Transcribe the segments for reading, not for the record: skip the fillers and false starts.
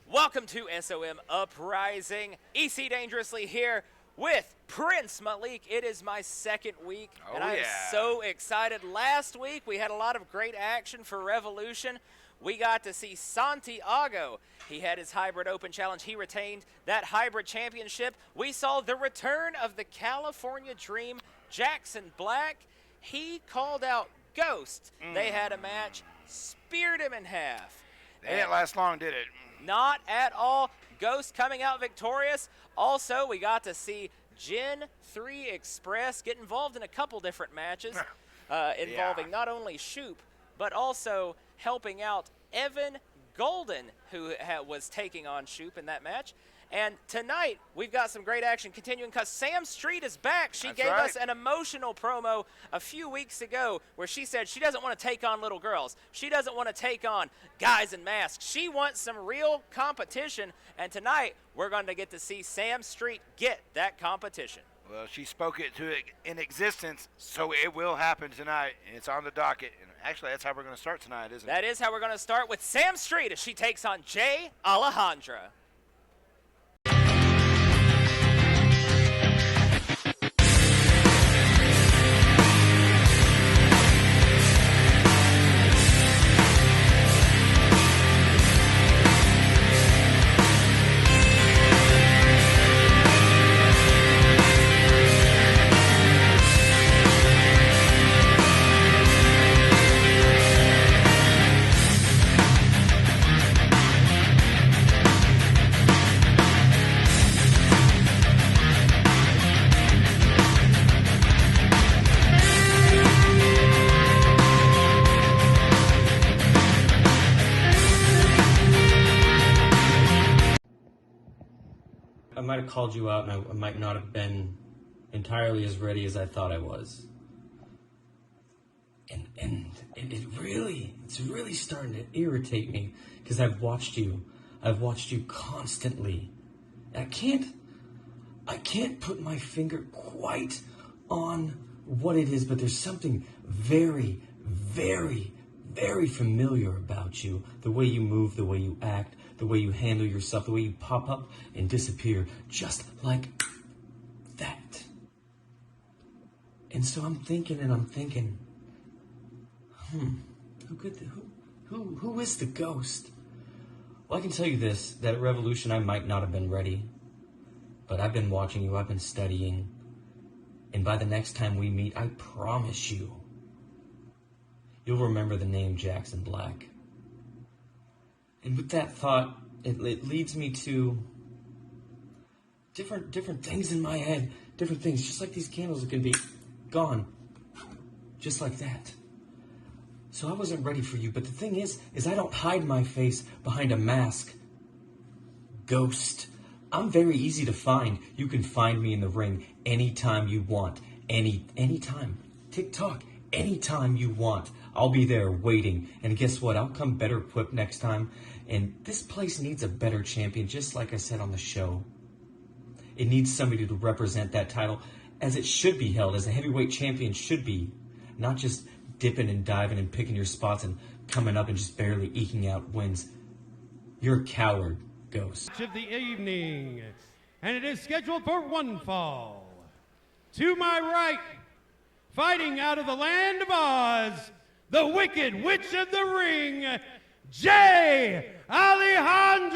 Welcome to SOM Uprising. EC Dangerously here with Prince Malik. It is my second week, and I am so excited. Last week, we had a lot of great action for Revolution. We got to see Santiago. He had his Hybrid Open Challenge. He retained that Hybrid Championship. We saw the return of the California Dream, Jackson Black. He called out Ghost. They had a match, speared him in half. It didn't last long, did it? Not at all. Ghost coming out victorious. Also, we got to see Gen 3 Express get involved in a couple different matches involving not only Shoop, but also helping out Evan Golden, who was taking on Shoop in that match. And tonight, we've got some great action continuing because Sam Street is back. She gave us an emotional promo a few weeks ago where she said she doesn't want to take on little girls. She doesn't want to take on guys in masks. She wants some real competition. And tonight, we're going to get to see Sam Street get that competition. Well, she spoke it in existence, so it will happen tonight, and it's on the docket. And actually, that's how we're going to start tonight, isn't it? That is how we're going to start with Sam Street as she takes on Alejandra. I might have called you out and I might not have been entirely as ready as I thought I was. And it's really starting to irritate me because I've watched you constantly. I can't put my finger quite on what it is, but there's something very, very, very familiar about you. The way you move, the way you act, the way you handle yourself, the way you pop up and disappear, just like that. And so I'm thinking, who is the Ghost? Well, I can tell you this, that at Revolution I might not have been ready, but I've been watching you, I've been studying, and by the next time we meet, I promise you, you'll remember the name Jackson Black. And with that thought, it leads me to different things in my head, different things, just like these candles that can be gone, just like that. So I wasn't ready for you, but the thing is I don't hide my face behind a mask. Ghost. I'm very easy to find. You can find me in the ring anytime you want, anytime. TikTok, anytime you want. I'll be there waiting, and guess what? I'll come better equipped next time, and this place needs a better champion, just like I said on the show. It needs somebody to represent that title as it should be held, as a heavyweight champion should be, not just dipping and diving and picking your spots and coming up and just barely eking out wins. You're a coward, Ghost. Of the evening, and it is scheduled for one fall. To my right, fighting out of the land of Oz, the Wicked Witch of the Ring, Alejandra!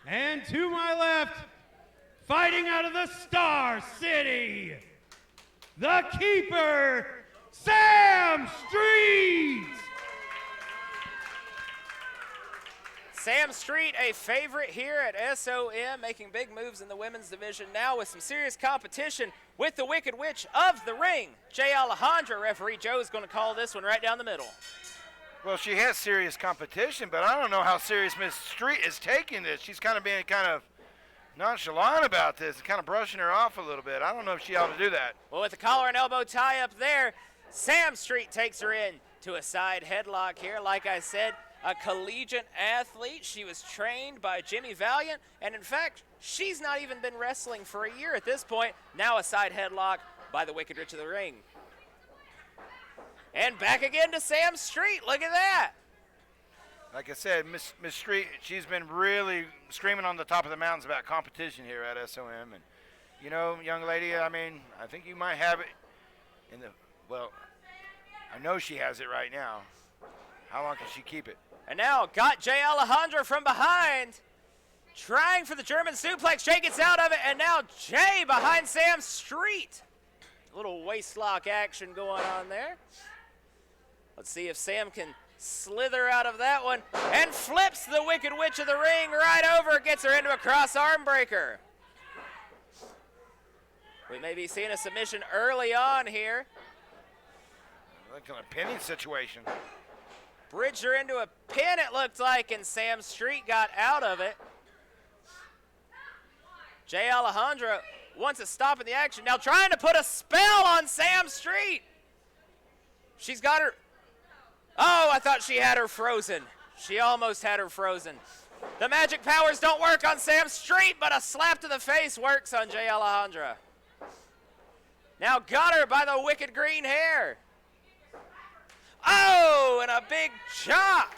And to my left, fighting out of the Star City, the Keeper, Sam Street! Sam Street, a favorite here at SOM, making big moves in the women's division now with some serious competition with the Wicked Witch of the Ring. Alejandra, referee Joe, is going to call this one right down the middle. Well, she has serious competition, but I don't know how serious Miss Street is taking this. She's kind of being kind of nonchalant about this and kind of brushing her off a little bit. I don't know if she ought to do that. Well, with the collar and elbow tie up there, Sam Street takes her in to a side headlock here. Like I said, a collegiate athlete. She was trained by Jimmy Valiant, and in fact, she's not even been wrestling for a year at this point. Now a side headlock by the Wicked Witch of the Ring. And back again to Sam Street. Look at that. Like I said, Miss Street, she's been really screaming on the top of the mountains about competition here at SOM. And, you know, young lady, I mean, I think you might have it in the, well, I know she has it right now. How long can she keep it? And now got Jay Alejandra from behind, trying for the German suplex. Jay gets out of it, and now Jay behind Sam Street. A little waist lock action going on there. Let's see if Sam can slither out of that one, and flips the Wicked Witch of the Ring right over, gets her into a cross arm breaker. We may be seeing a submission early on here. Like in a pinning situation. Bridged her into a pin, it looked like, and Sam Street got out of it. Jay Alejandra wants to stop in the action, now trying to put a spell on Sam Street. She's got her. Oh, I thought she had her frozen. She almost had her frozen. The magic powers don't work on Sam Street, but a slap to the face works on Jay Alejandra. Now got her by the wicked green hair. Oh, and a big chop.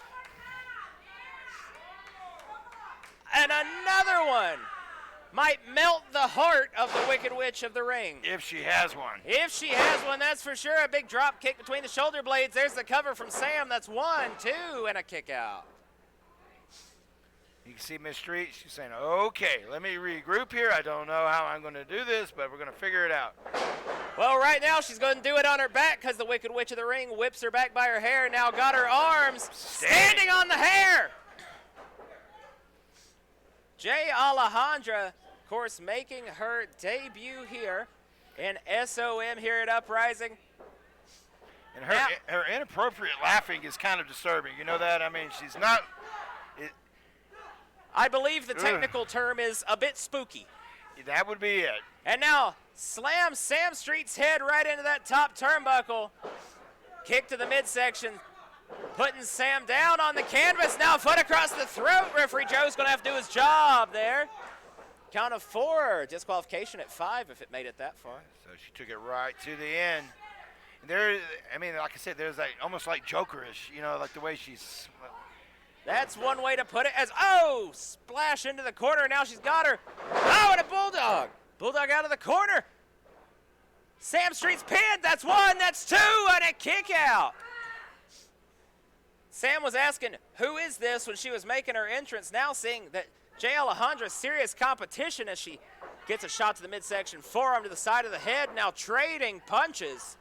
And another one. Might melt the heart of the Wicked Witch of the Ring. If she has one. If she has one, that's for sure. A big drop kick between the shoulder blades. There's the cover from Sam. That's 1, 2, and a kick out. You can see Miss Street, she's saying, okay, let me regroup here. I don't know how I'm going to do this, but we're going to figure it out. Well, right now she's going to do it on her back because the Wicked Witch of the Ring whips her back by her hair. Now got her arms standing on the hair. Jay Alejandra, of course, making her debut here in SOM here at Uprising. And her inappropriate laughing is kind of disturbing. You know that? I mean, she's not. I believe the technical term is a bit spooky. That would be it. And now slams Sam Street's head right into that top turnbuckle. Kick to the midsection, putting Sam down on the canvas. Now foot across the throat. Referee Joe's going to have to do his job there. Count of 4. Disqualification at 5 if it made it that far. So she took it right to the end. And there, I mean, like I said, there's like almost like Jokerish, you know, like the way she's. That's one way to put it. As splash into the corner. Now she's got her. Oh, and a bulldog. Bulldog out of the corner. Sam Street's pinned. That's 1. That's 2, and a kick out. Sam was asking, who is this, when she was making her entrance. Now seeing that Jay Alejandra's serious competition as she gets a shot to the midsection, forearm to the side of the head. Now trading punches.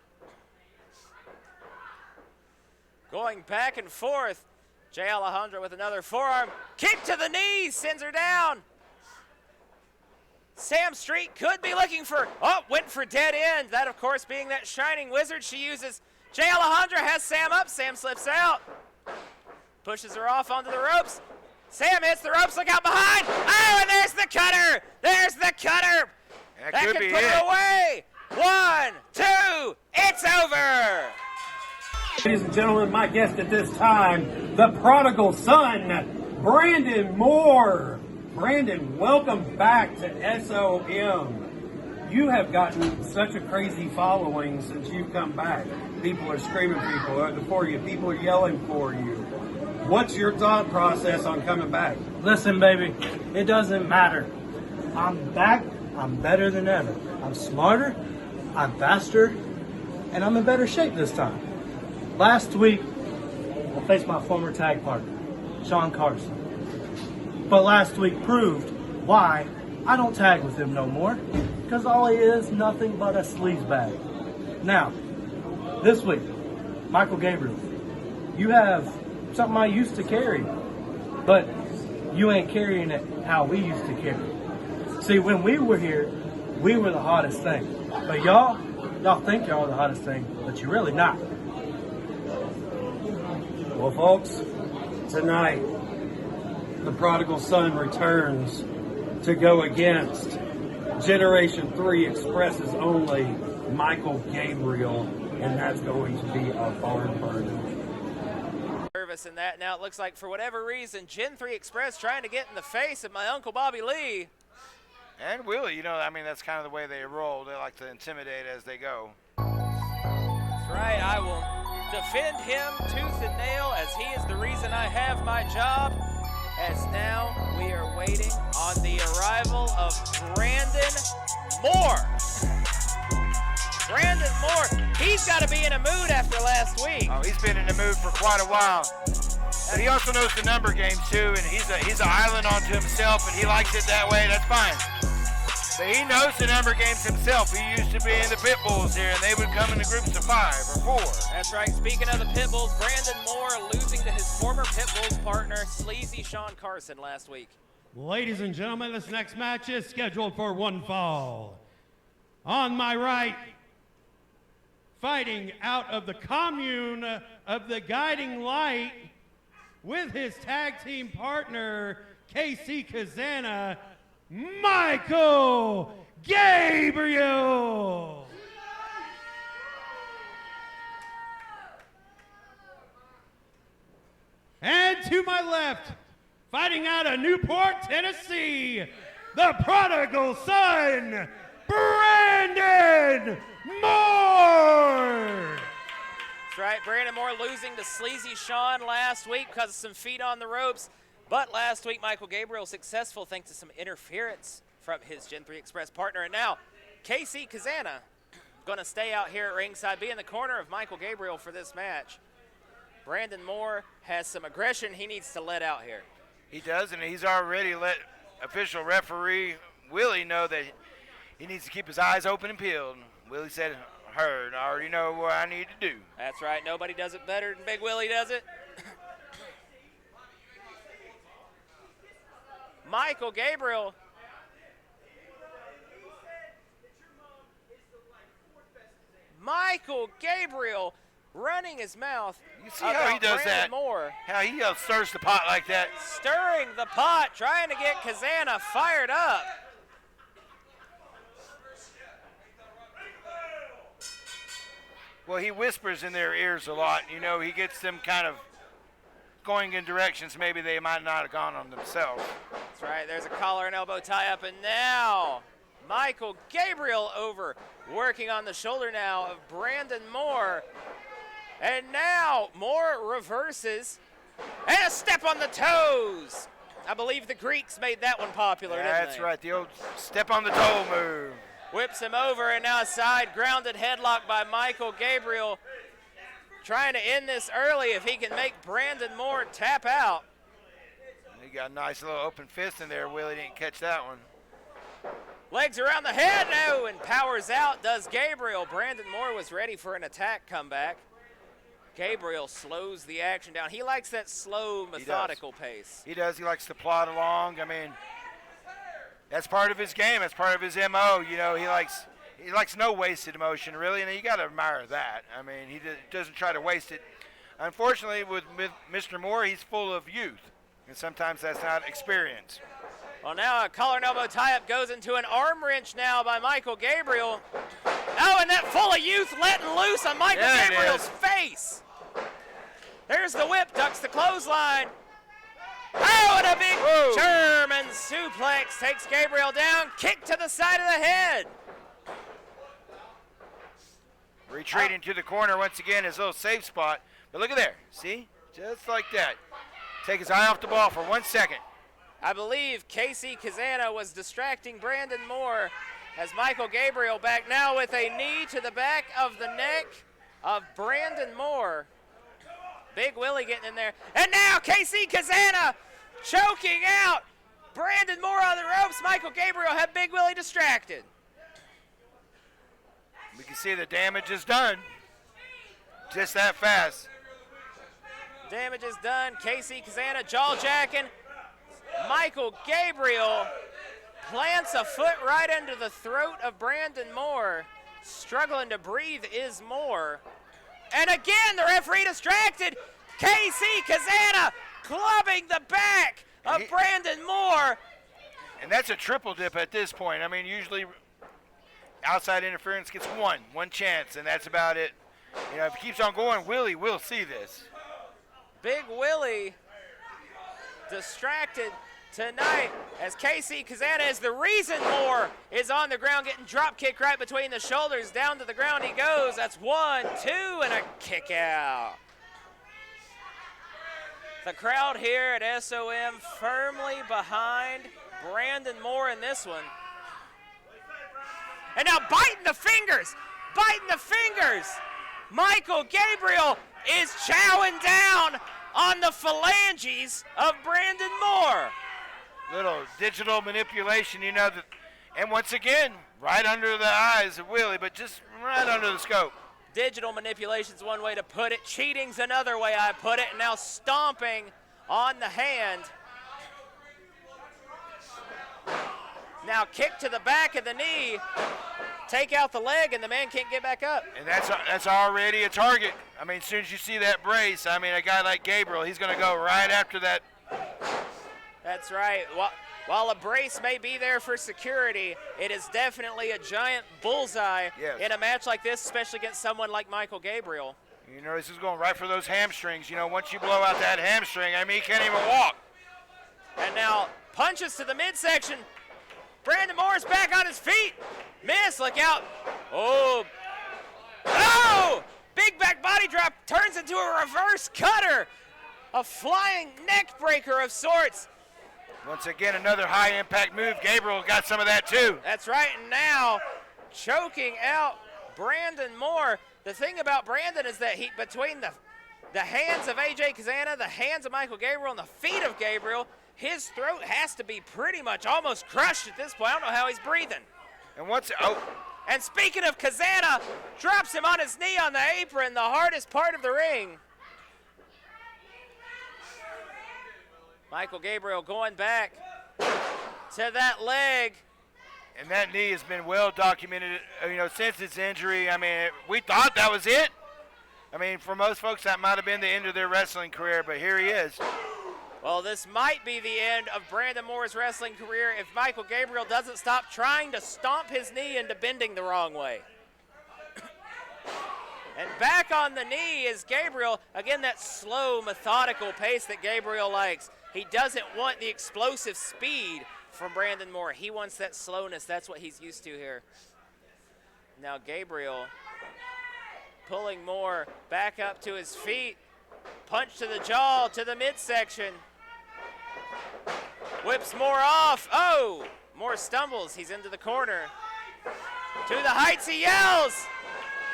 Going back and forth. Jay Alejandra with another forearm. Kick to the knee, sends her down. Sam Street could be looking for, went for dead end. That, of course, being that shining wizard she uses. Jay Alejandra has Sam up. Sam slips out. Pushes her off onto the ropes. Sam hits the ropes. Look out behind. Oh, and there's the cutter. There's the cutter. That could can be put it. her away. 1, 2, it's over. Ladies and gentlemen, my guest at this time, the prodigal son, Brandon Moore. Brandon, welcome back to SOM. You have gotten such a crazy following since you've come back. People are screaming for you. People are yelling for you. What's your thought process on coming back? Listen, baby, it doesn't matter. I'm back. I'm better than ever. I'm smarter. I'm faster. And I'm in better shape this time. Last week, I faced my former tag partner, Sean Carson. But last week proved why I don't tag with him no more. Because all he is, nothing but a sleazebag. Now, this week, Michael Gabriel, you have something I used to carry. But you ain't carrying it how we used to carry it. See, when we were here, we were the hottest thing. But y'all think y'all the hottest thing, but you're really not. Well, folks, tonight, the prodigal son returns to go against Generation 3 Express's only Michael Gabriel, and that's going to be a barn burner. nervous in that. Now it looks like for whatever reason, Gen 3 Express trying to get in the face of my Uncle Bobby Lee. And Willie, you know, I mean, that's kind of the way they roll. They like to intimidate as they go. That's right. I will defend him tooth and nail as he is the reason I have my job. As now we are waiting on the arrival of Brandon Moore. Brandon Moore, he's got to be in a mood after last week. Oh, he's been in the mood for quite a while. But he also knows the number game too, and he's an island unto himself, and he likes it that way. That's fine. But he knows the number games himself. He used to be in the pit bulls here, and they would come in the groups of 5 or 4. That's right. Speaking of the pit bulls, Brandon Moore losing to his former pit bulls partner, sleazy Sean Carson, last week. Ladies and gentlemen, this next match is scheduled for one fall. On my right, fighting out of the commune of the Guiding Light with his tag team partner, KC Kazana, Michael Gabriel. And to my left, fighting out of Newport, Tennessee, the prodigal son, Brandon Moore. That's right. Brandon Moore losing to sleazy Sean last week because of some feet on the ropes. But last week, Michael Gabriel successful thanks to some interference from his Gen 3 Express partner. And now, KC Kazana going to stay out here at ringside, be in the corner of Michael Gabriel for this match. Brandon Moore has some aggression he needs to let out here. He does, and he's already let official referee Willie know that he needs to keep his eyes open and peeled. Willie said, heard, I already know what I need to do. That's right. Nobody does it better than Big Willie does it. Michael Gabriel. Michael Gabriel running his mouth. You see how he does Brandon that? Moore. How he stirs the pot like that. Stirring the pot, trying to get Kazana fired up. Well, he whispers in their ears a lot. You know, he gets them kind of going in directions maybe they might not have gone on themselves. That's right. There's a collar and elbow tie-up, and now Michael Gabriel over, working on the shoulder now of Brandon Moore. And now Moore reverses, and a step on the toes. I believe the Greeks made that one popular, didn't they? That's right, the old step on the toe move. Whips him over, and now a side grounded headlock by Michael Gabriel. Trying to end this early if he can make Brandon Moore tap out. He got a nice little open fist in there. Willie didn't catch that one. Legs around the head, no, and powers out does Gabriel. Brandon Moore was ready for an attack comeback. Gabriel slows the action down. He likes that slow, methodical pace. He does. He likes to plod along. I mean, that's part of his game. That's part of his MO. You know, he likes no wasted emotion, really, and you got to admire that. I mean, he doesn't try to waste it. Unfortunately, with Mr. Moore, he's full of youth, and sometimes that's not experience. Well, now a collar and elbow tie-up goes into an arm wrench now by Michael Gabriel. Oh, and that full of youth letting loose on Michael Gabriel's face. There's the whip, ducks the clothesline. Oh, and a big German suplex takes Gabriel down. Kick to the side of the head. Retreating to the corner once again, his little safe spot. But look at there. See? Just like that. Take his eye off the ball for 1 second. I believe KC Kazana was distracting Brandon Moore as Michael Gabriel back now with a knee to the back of the neck of Brandon Moore. Big Willie getting in there. And now KC Kazana choking out Brandon Moore on the ropes. Michael Gabriel had Big Willie distracted. We can see the damage is done. Just that fast. Damage is done. KC Kazana jaw-jacking. Michael Gabriel plants a foot right under the throat of Brandon Moore. Struggling to breathe is Moore. And again, the referee distracted. KC Kazana clubbing the back of Brandon Moore. And that's a triple dip at this point. I mean, usually outside interference gets one chance, and that's about it. You know, if he keeps on going, Willie will see this. Big Willie distracted tonight as KC Kazana is the reason Moore is on the ground, getting drop kick right between the shoulders. Down to the ground he goes. That's 1, 2, and a kick out. The crowd here at SOM firmly behind Brandon Moore in this one. And now biting the fingers. Michael Gabriel is chowing down on the phalanges of Brandon Moore. Little digital manipulation, you know, and once again, right under the eyes of Willie, but just right under the scope. Digital manipulation's one way to put it. Cheating's another way I put it. And now stomping on the hand. Now kick to the back of the knee. Take out the leg, and the man can't get back up. And that's already a target. I mean, as soon as you see that brace, I mean, a guy like Gabriel, he's going to go right after that. That's right. While a brace may be there for security, it is definitely a giant bullseye in a match like this, especially against someone like Michael Gabriel. You know, this is going right for those hamstrings. You know, once you blow out that hamstring, I mean, he can't even walk. And now punches to the midsection. Brandon Moore's back on his feet. Miss, look out. Oh! Big back body drop turns into a reverse cutter. A flying neck breaker of sorts. Once again, another high impact move. Gabriel got some of that too. That's right, and now choking out Brandon Moore. The thing about Brandon is that between the hands of AJ Kazana, the hands of Michael Gabriel, and the feet of Gabriel, his throat has to be pretty much almost crushed at this point. I don't know how he's breathing. And speaking of Kazana, drops him on his knee on the apron, the hardest part of the ring. Michael Gabriel going back to that leg. And that knee has been well documented, you know, since its injury. I mean, we thought that was it. I mean, for most folks, that might have been the end of their wrestling career, but here he is. Well, this might be the end of Brandon Moore's wrestling career if Michael Gabriel doesn't stop trying to stomp his knee into bending the wrong way. And back on the knee is Gabriel. Again, that slow, methodical pace that Gabriel likes. He doesn't want the explosive speed from Brandon Moore. He wants that slowness. That's what he's used to here. Now Gabriel pulling Moore back up to his feet. Punch to the jaw, to the midsection. Whips Moore off. Oh, Moore stumbles. He's into the corner. To the heights he yells.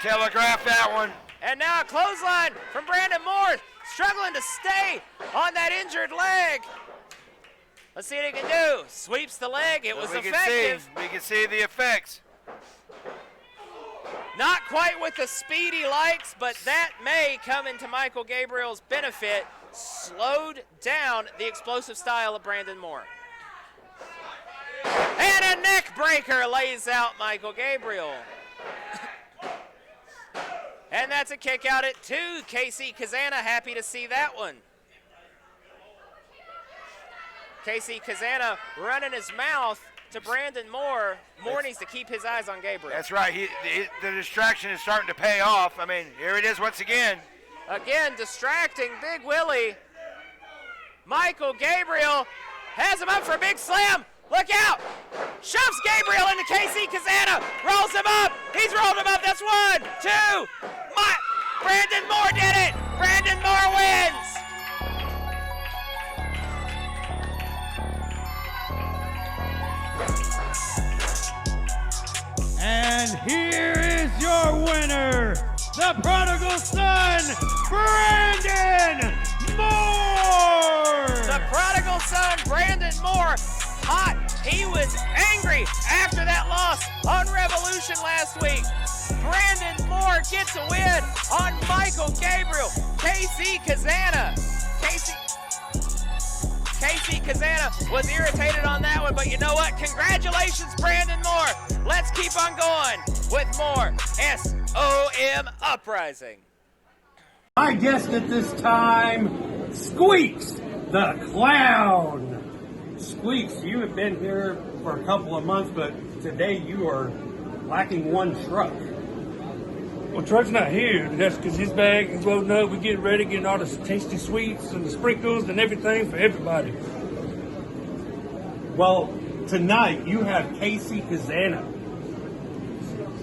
Telegraph that one. And now a clothesline from Brandon Moore, struggling to stay on that injured leg. Let's see what he can do. Sweeps the leg. It was effective. We can see the effects. Not quite with the speed he likes, but that may come into Michael Gabriel's benefit. Slowed down the explosive style of Brandon Moore. And a neck breaker lays out Michael Gabriel. And that's a kick out at 2. KC Kazana happy to see that one. KC Kazana running his mouth to Brandon Moore. Moore needs to keep his eyes on Gabriel. That's right. The distraction is starting to pay off. I mean, here it is once again. Again, distracting Big Willie. Michael Gabriel has him up for a big slam. Look out! Shoves Gabriel into KC Kazana. Rolls him up. He's rolled him up. That's 1, 2. Brandon Moore did it. Brandon Moore wins. And here is your winner, the prodigal son, Brandon Moore! The prodigal son, Brandon Moore, hot. He was angry after that loss on Revolution last week. Brandon Moore gets a win on Michael Gabriel. KC Kazana. KC Kazana was irritated on that one, but you know what? Congratulations, Brandon Moore. Let's keep on going with more SOM Uprising. My guest at this time, Squeaks the Clown. Squeaks, you have been here for a couple of months, but today you are lacking one truck. Well, Trud's not here. That's because his bag is loading up. We're getting ready, getting all the tasty sweets and the sprinkles and everything for everybody. Well, tonight you have Casey Kazana.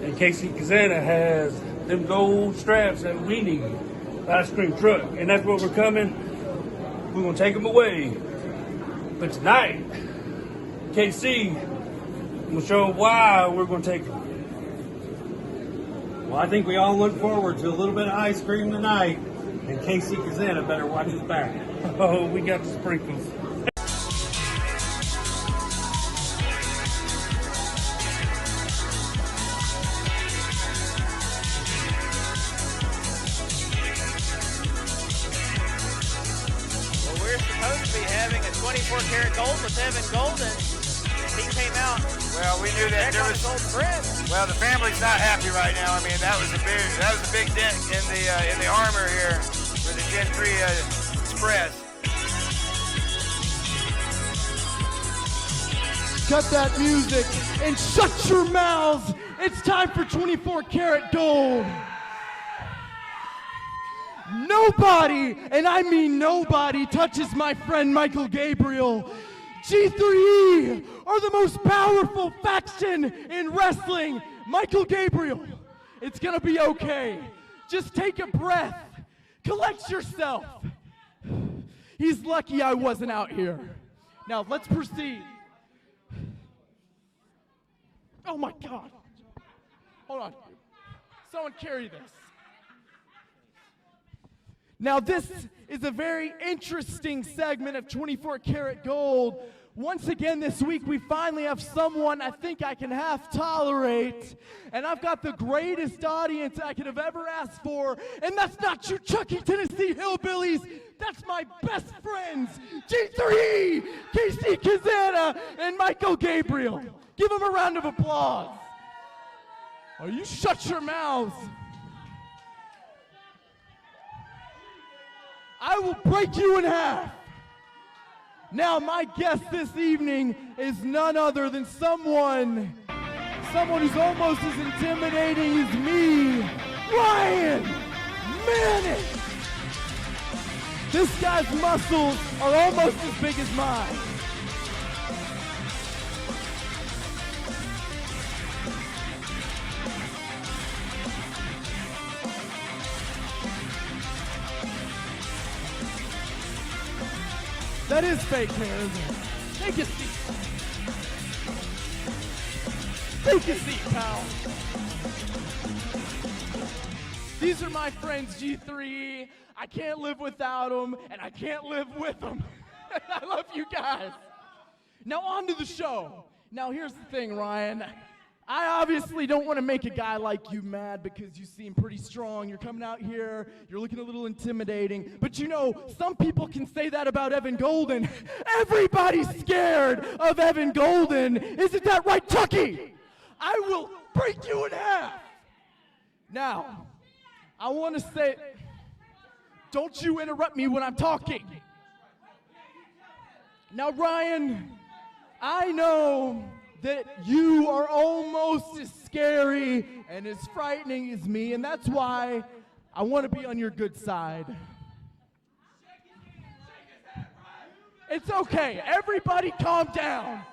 And Casey Kazana has them gold straps that we need. Ice cream truck. And that's where we're coming. We're going to take them away. But tonight, KC, I'm going to show why we're going to take them. Well, I think we all look forward to a little bit of ice cream tonight. And Casey Kazana better watch his back. Oh, we got the sprinkles. Well, we're supposed to be having a 24 karat gold with Evan Golden. He came out. Well, we knew that there was old friend. Well, the family's not happy right now. I mean, that was a big dent in the armor here for the Gen 3 Express. Cut that music and shut your mouths. It's time for 24 karat gold. Nobody, and I mean nobody, touches my friend Michael Gabriel. G3E are the most powerful faction in wrestling. Michael Gabriel, it's gonna be okay. Just take a breath. Collect yourself. He's lucky I wasn't out here. Now let's proceed. Oh my God. Hold on. Someone carry this. Now this is a very interesting segment of 24 karat gold. Once again this week we finally have someone I think I can half tolerate. And I've got the greatest audience I could have ever asked for. And that's not you Chucky, Tennessee hillbillies. That's my best friends, G3E, Casey Kazana, and Michael Gabriel. Give them a round of applause. Oh, you shut your mouths. I will break you in half. Now, my guest this evening is none other than someone who's almost as intimidating as me, Ryan Mantis. This guy's muscles are almost as big as mine. That is fake hair, isn't it? Take a seat. Take a seat, pal. These are my friends, G3E. I can't live without them, and I can't live with them. I love you guys. Now on to the show. Now here's the thing, Ryan. I obviously don't want to make a guy like you mad because you seem pretty strong. You're coming out here, you're looking a little intimidating. But you know, some people can say that about Evan Golden. Everybody's scared of Evan Golden. Isn't that right, Chucky? I will break you in half. Now, I want to say, don't you interrupt me when I'm talking. Now, Ryan, I know that you are almost as scary and as frightening as me, and that's why I want to be on your good side. It's okay. Everybody calm down.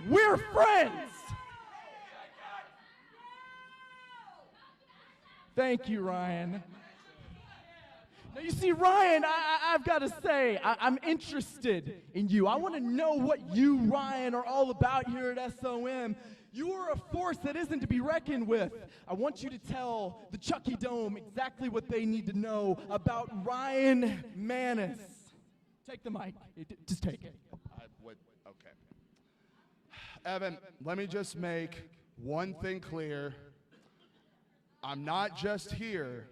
We're friends. Thank you, Ryan. Now, you see, Ryan, I've got to say, I'm interested in you. I want to know what you, Ryan, are all about here at SOM. You are a force that isn't to be reckoned with. I want you to tell the Chucky Dome exactly what they need to know about Ryan Mantis. Take the mic. Just take it. Okay. Evan, let me just make one thing clear. I'm not just here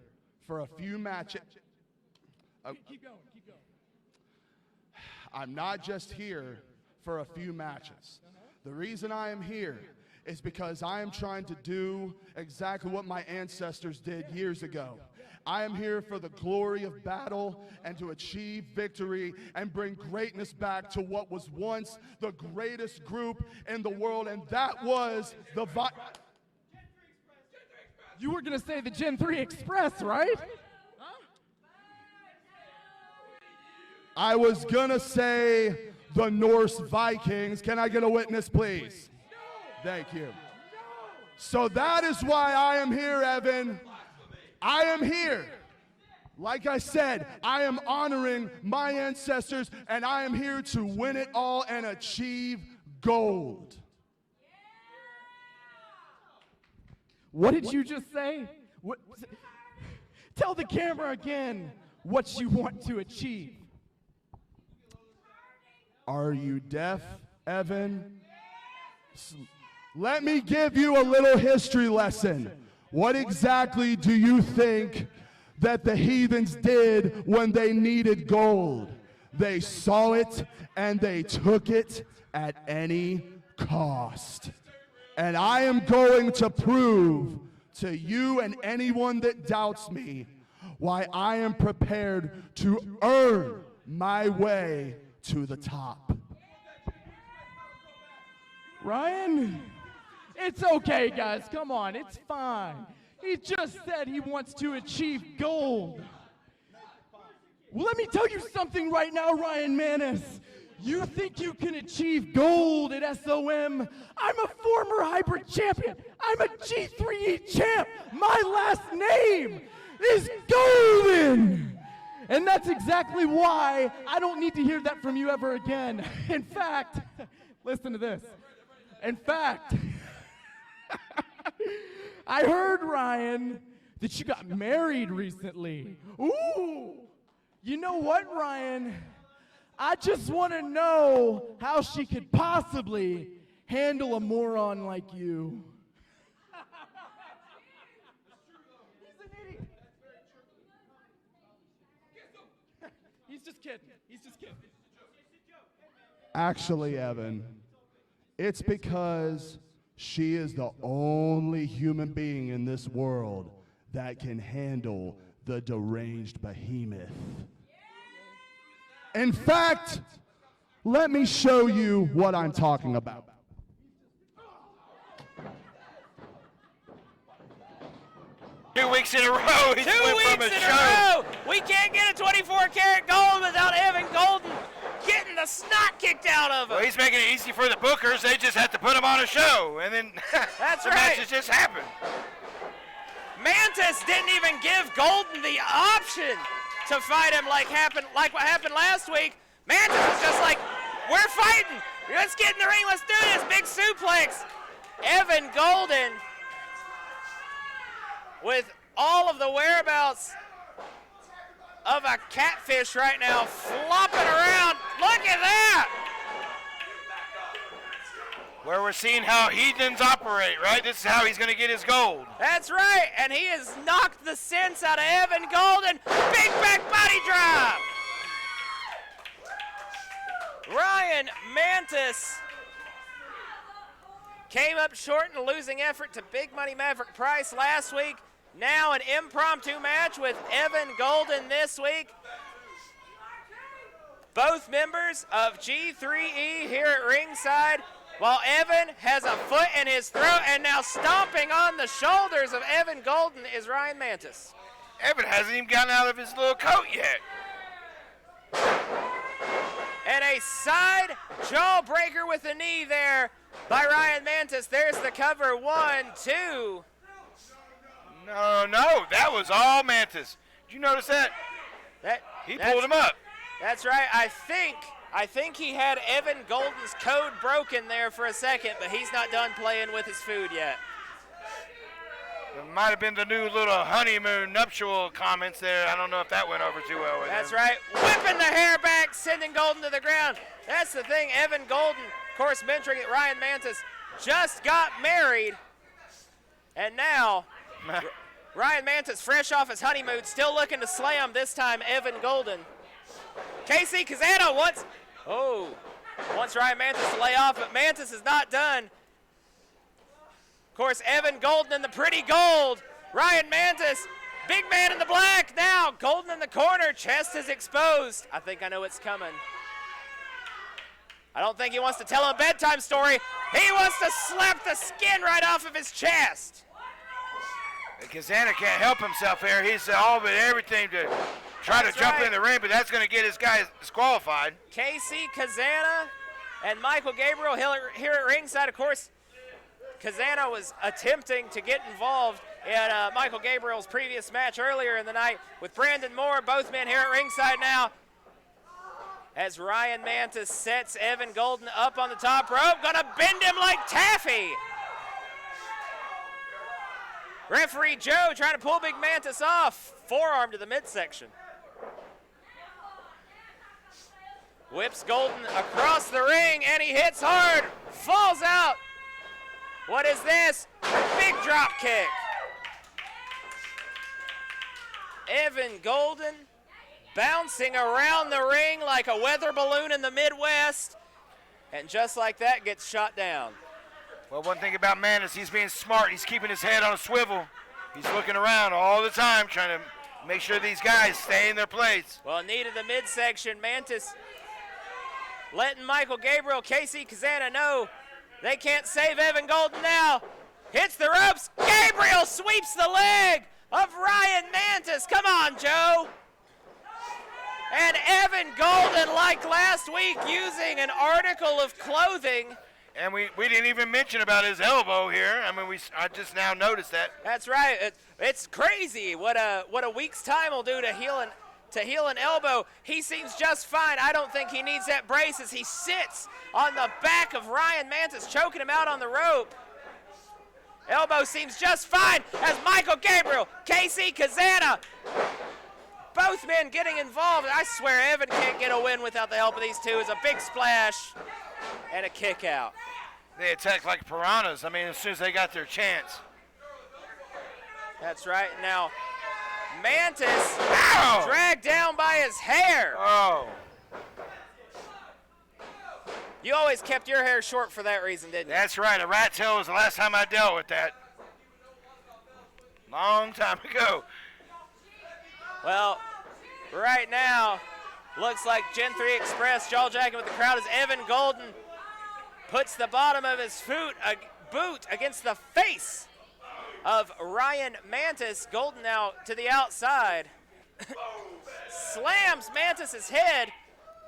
for a few matches. Keep going. I'm not just here for a few matches. The reason I am here is because I am trying to do exactly what my ancestors did years ago. I am here for the glory of battle and to achieve victory and bring greatness back to what was once the greatest group in the world, and that was the You were going to say the Gen 3 Express, right? I was gonna say the Norse Vikings. Can I get a witness, please? Thank you. So that is why I am here, Evan. I am here. Like I said, I am honoring my ancestors, and I am here to win it all and achieve gold. What did you just say? What, tell the camera again what you want to achieve. Are you deaf, Evan? Let me give you a little history lesson. What exactly do you think that the heathens did when they needed gold? They saw it and they took it at any cost. And I am going to prove to you and anyone that doubts me why I am prepared to earn my way to the top. Ryan, it's okay, guys. Come on, it's fine. He just said he wants to achieve gold. Well, let me tell you something right now, Ryan Mantis. You think you can achieve gold at SOM? I'm a former hybrid champion. I'm a G3E champ. My last name is Golden. And that's exactly why I don't need to hear that from you ever again. In fact, listen to this. In fact, I heard, Ryan, that you got married recently. Ooh! You know what, Ryan? I just want to know how she could possibly handle a moron like you. He's just kidding. He's just kidding. Actually, Evan, it's because she is the only human being in this world that can handle the deranged behemoth. In fact, let me show you what I'm talking about. 2 weeks in a row, he's 2 went weeks from a in show. a row. We can't get a 24 karat gold without Evan Golden getting the snot kicked out of him. Well, he's making it easy for the bookers. They just have to put him on a show, and then That's the right. matches just happen. Mantis didn't even give Golden the option to fight him like what happened last week. Mantis was just like, we're fighting. Let's get in the ring. Let's do this. Big suplex. Evan Golden with all of the whereabouts of a catfish right now flopping around. Look at that. Where we're seeing how heathens operate, right? This is how he's going to get his gold. That's right, and he has knocked the sense out of Evan Golden. Big back body drop. Ryan Mantis came up short in a losing effort to Big Money Maverick Price last week. Now an impromptu match with Evan Golden this week. Both members of G3E here at ringside, while Evan has a foot in his throat, and now stomping on the shoulders of Evan Golden is Ryan Mantis. Evan hasn't even gotten out of his little coat yet. And a side jawbreaker with a knee there by Ryan Mantis. There's the cover. 1, 2. No, that was all Mantis. Did you notice that? He pulled him up. That's right. I think he had Evan Golden's code broken there for a second, but he's not done playing with his food yet. It might have been the new little honeymoon nuptial comments there. I don't know if that went over too well with him. That's right. Whipping the hair back, sending Golden to the ground. That's the thing. Evan Golden, of course, mentoring at Ryan Mantis, just got married. And now Ryan Mantis, fresh off his honeymoon, still looking to slam, this time Evan Golden. Casey Kazana wants Ryan Mantis to lay off, but Mantis is not done. Of course, Evan Golden in the pretty gold. Ryan Mantis, big man in the black. Now Golden in the corner, chest is exposed. I think I know what's coming. I don't think he wants to tell him a bedtime story. He wants to slap the skin right off of his chest. Kazana can't help himself here. He's all but everything to try to jump in the ring, but that's going to get his guy disqualified. Casey Kazana and Michael Gabriel here at ringside. Of course, Kazana was attempting to get involved in Michael Gabriel's previous match earlier in the night with Brandon Moore. Both men here at ringside now as Ryan Mantis sets Evan Golden up on the top rope. Gonna bend him like taffy. Referee Joe trying to pull Big Mantis off. Forearm to the midsection. Whips Golden across the ring, and he hits hard. Falls out. What is this? Big drop kick. Evan Golden bouncing around the ring like a weather balloon in the Midwest. And just like that, gets shot down. Well, one thing about Mantis, he's being smart. He's keeping his head on a swivel. He's looking around all the time, trying to make sure these guys stay in their place. Well, knee to the midsection. Mantis letting Michael Gabriel, Casey Kazana know they can't save Evan Golden now. Hits the ropes. Gabriel sweeps the leg of Ryan Mantis. Come on, Joe. And Evan Golden, like last week, using an article of clothing. And we didn't even mention about his elbow here. I mean, I just now noticed that. That's right. It's crazy what a week's time will do to heal an elbow. He seems just fine. I don't think he needs that brace as he sits on the back of Ryan Mantis, choking him out on the rope. Elbow seems just fine as Michael Gabriel, Casey Kazana, both men getting involved. I swear Evan can't get a win without the help of these two. It's a big splash and a kick out. They attack like piranhas. I mean, as soon as they got their chance. That's right. Now, Mantis dragged down by his hair. Oh. You always kept your hair short for that reason, didn't you? That's right. A rat tail was the last time I dealt with that. Long time ago. Well, right now, looks like Gen 3 Express jaw-jacking with the crowd as Evan Golden puts the bottom of his boot against the face of Ryan Mantis. Golden now to the outside. Slams Mantis's head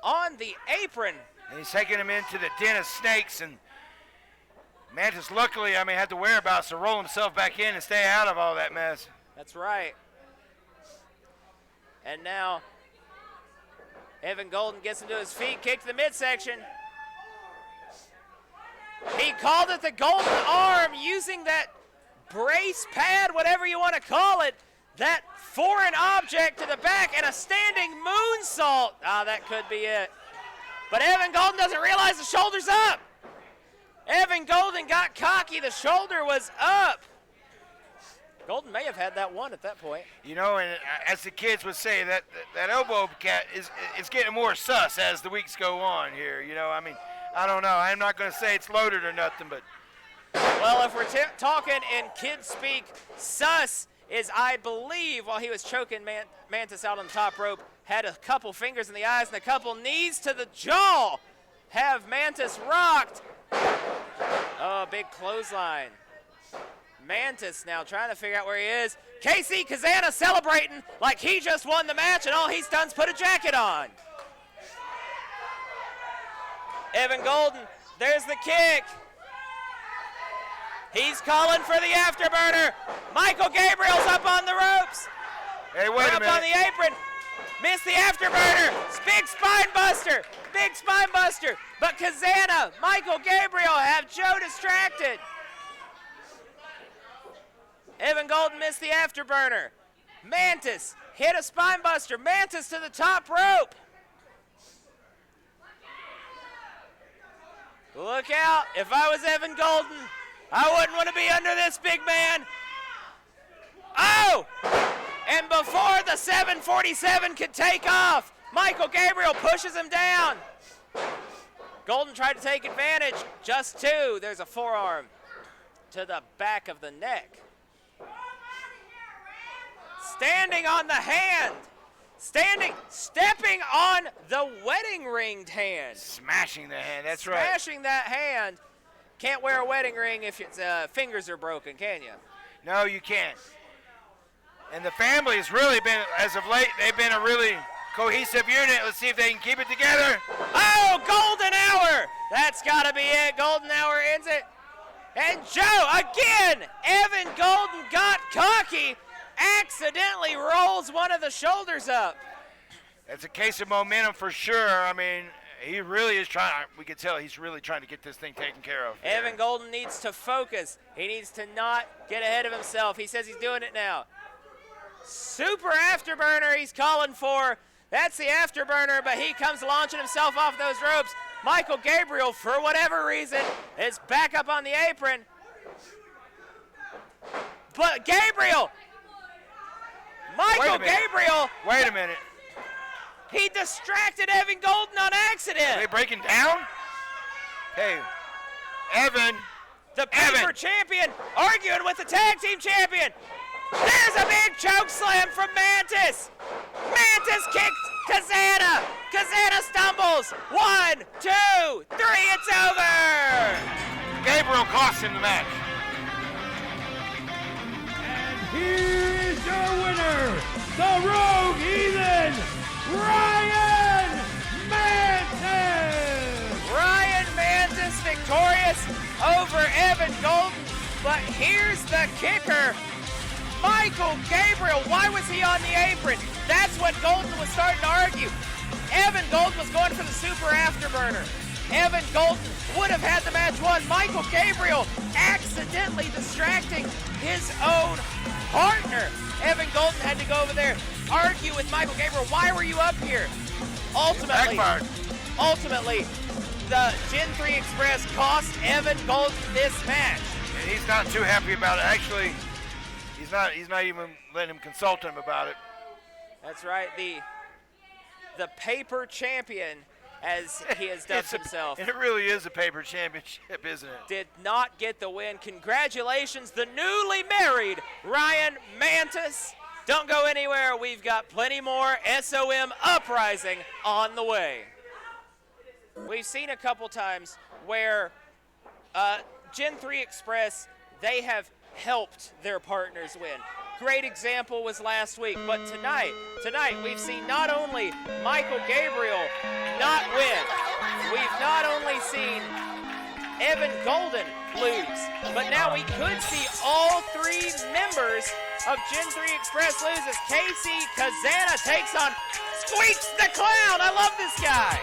on the apron. And he's taking him into the den of snakes. And Mantis, luckily, had the whereabouts to roll himself back in and stay out of all that mess. That's right. And now, Evan Golden gets him to his feet, kick to the midsection. He called it the golden arm, using that brace pad, whatever you want to call it, that foreign object to the back, and a standing moonsault. That could be it. But Evan Golden doesn't realize the shoulder's up. Evan Golden got cocky. The shoulder was up. Golden may have had that one at that point. You know, and as the kids would say, that elbow cat is getting more sus as the weeks go on here. You know, I don't know. I'm not going to say it's loaded or nothing, but. Well, if we're talking in kid speak, sus is, I believe, while he was choking Mantis out on the top rope, had a couple fingers in the eyes and a couple knees to the jaw. Have Mantis rocked. Oh, big clothesline. Mantis now trying to figure out where he is. Casey Kazana celebrating like he just won the match and all he's done is put a jacket on. Evan Golden, there's the kick. He's calling for the afterburner. Michael Gabriel's up on the ropes. Hey, wait a minute. Up on the apron. Missed the afterburner. Big spine buster. Big spine buster. But Kazana, Michael Gabriel have Joe distracted. Evan Golden missed the afterburner. Mantis hit a spine buster. Mantis to the top rope. Look out. If I was Evan Golden, I wouldn't want to be under this big man. Oh! And before the 747 could take off, Michael Gabriel pushes him down. Golden tried to take advantage. Just two. There's a forearm to the back of the neck. Standing on the hand. Stepping on the wedding ringed hand. Smashing the hand, that's right. Smashing that hand. Can't wear a wedding ring if its fingers are broken, can you? No, you can't. And the family has really been, as of late, they've been a really cohesive unit. Let's see if they can keep it together. Oh, Golden Hour! That's got to be it. Golden Hour ends it. And Joe, again, Evan Golden got cocky, accidentally rolls one of the shoulders up. That's a case of momentum for sure. I mean, he really is trying. We can tell he's really trying to get this thing taken care of. Evan Golden needs to focus. He needs to not get ahead of himself. He says he's doing it now. Super afterburner he's calling for. That's the afterburner, but he comes launching himself off those ropes. Michael Gabriel, for whatever reason, is back up on the apron. But Gabriel, Michael Gabriel. Wait a minute. He distracted Evan Golden on accident. Are they breaking down? Hey, Evan. The paper champion arguing with the tag team champion. There's a big choke slam from Mantis. Mantis kicks Kazana. Kazana stumbles. 1, 2, 3, it's over. Gabriel cost him the match. And here is your winner, the Rogue Heathen, Ryan Mantis. Ryan Mantis victorious over Evan Golden. But here's the kicker. Michael Gabriel, why was he on the apron? That's what Golden was starting to argue. Evan Golden was going for the super afterburner. Evan Golden would have had the match won. Michael Gabriel accidentally distracting his own partner. Evan Golden had to go over there, argue with Michael Gabriel. Why were you up here? Ultimately, the Gen 3 Express cost Evan Golden this match. And he's not too happy about it. Actually, he's not even letting him consult him about it. That's right. The paper champion, as he has dubbed himself. It really is a paper championship, isn't it? Did not get the win. Congratulations, the newly married Ryan Mantis. Don't go anywhere. We've got plenty more SOM Uprising on the way. We've seen a couple times where Gen 3 Express, they have helped their partners win. Great example was last week, but tonight we've seen not only Michael Gabriel not win, we've not only seen Evan Golden lose, but now we could see all three members of Gen 3 Express lose as Kazana takes on Squeaks the Clown. I love this guy.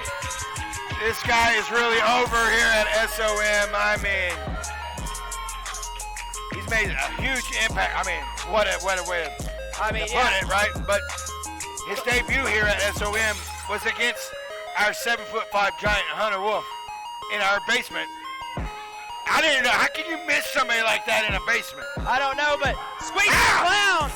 This guy is really over here at SOM. I mean, he's made a huge impact. I mean, what a way to put it, right? But his debut here at SOM was against our 7'5" giant Hunter Wolf in our basement. I didn't know. How can you miss somebody like that in a basement? I don't know, but Squeaks the Clown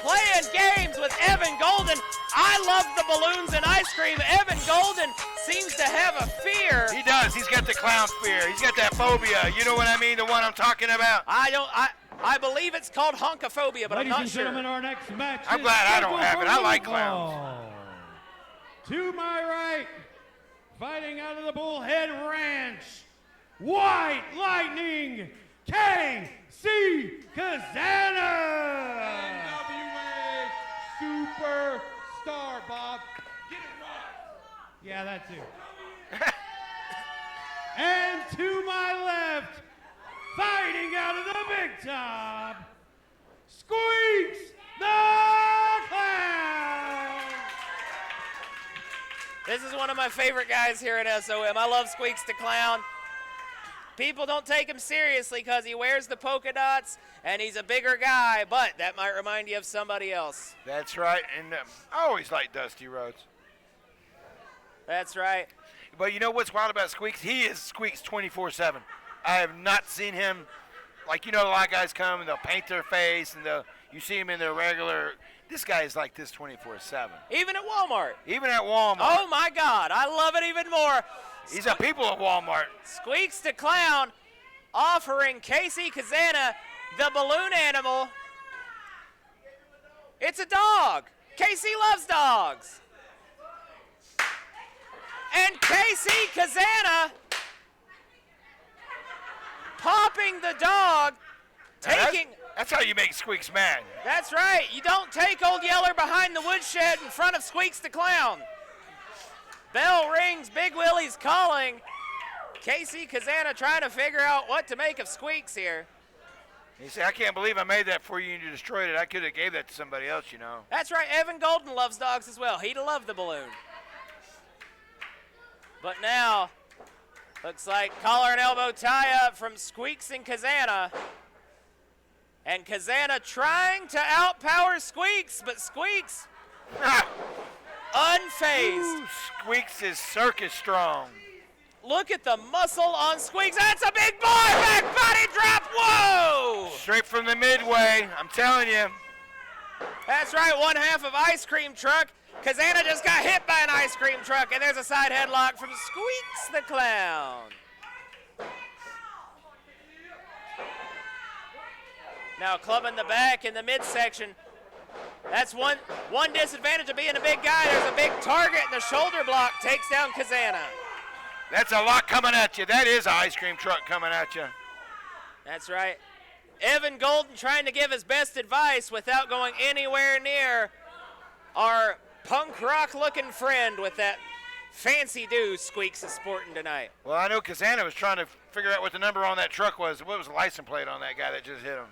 playing games with Evan Golden. I love the balloons and ice cream. Evan Golden seems to have a fear. He does. He's got the clown fear. He's got that phobia. You know what I mean? The one I'm talking about. I believe it's called honkophobia, but Ladies I'm not and sure. gentlemen, our next match I'm glad I don't have it. I like clowns. To my right, fighting out of the Bullhead Ranch, White Lightning, KC Kazana. NWA Superstar, Bob. Get it right. Yeah, that too. And to my left, fighting out of the big top, Squeaks the Clown. This is one of my favorite guys here at SOM. I love Squeaks the Clown. People don't take him seriously because he wears the polka dots and he's a bigger guy, but that might remind you of somebody else. That's right, and I always like Dusty Rhodes. That's right. But you know what's wild about Squeaks? He is Squeaks 24/7. I have not seen him, like, you know, a lot of guys come and they'll paint their face and you see him in their regular. This guy is like this 24/7. Even at Walmart. Even at Walmart. Oh my God, I love it even more. He's a people at Walmart. Squeaks the Clown offering KC Kazana the balloon animal. It's a dog. KC loves dogs. And KC Kazana popping the dog, That's how you make Squeaks mad. That's right. You don't take Old Yeller behind the woodshed in front of Squeaks the Clown. Bell rings. Big Willie's calling. Casey Kazana trying to figure out what to make of Squeaks here. He said, I can't believe I made that for you and you destroyed it. I could have gave that to somebody else, you know. That's right. Evan Golden loves dogs as well. He'd have loved the balloon. But now, looks like collar and elbow tie-up from Squeaks and Kazana. And Kazana trying to outpower Squeaks, but Squeaks unfazed. Ooh, Squeaks is circus strong. Look at the muscle on Squeaks. That's a big boy. Back body drop. Whoa! Straight from the midway, I'm telling you. That's right, one half of ice cream truck. Kazana just got hit by an ice cream truck, and there's a side headlock from Squeaks the Clown. Now clubbing the back in the midsection. That's one disadvantage of being a big guy. There's a big target, and the shoulder block takes down Kazana. That's a lot coming at you. That is an ice cream truck coming at you. That's right. Evan Golden trying to give his best advice without going anywhere near our punk rock looking friend with that fancy do Squeaks is sporting tonight. Well, I know Kazana was trying to figure out what the number on that truck was. What was the license plate on that guy that just hit him?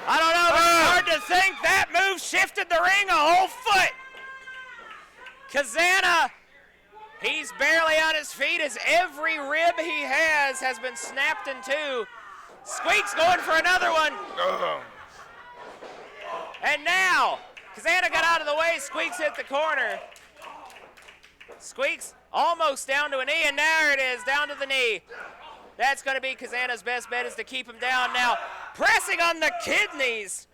I don't know, but it's hard to think that move shifted the ring a whole foot. Kazana, he's barely on his feet as every rib he has been snapped in two. Squeaks going for another one. And now, Kazana got out of the way. Squeaks hit the corner. Squeaks almost down to a knee, and there it is, down to the knee. That's going to be Kazana's best bet, is to keep him down now. Pressing on the kidneys.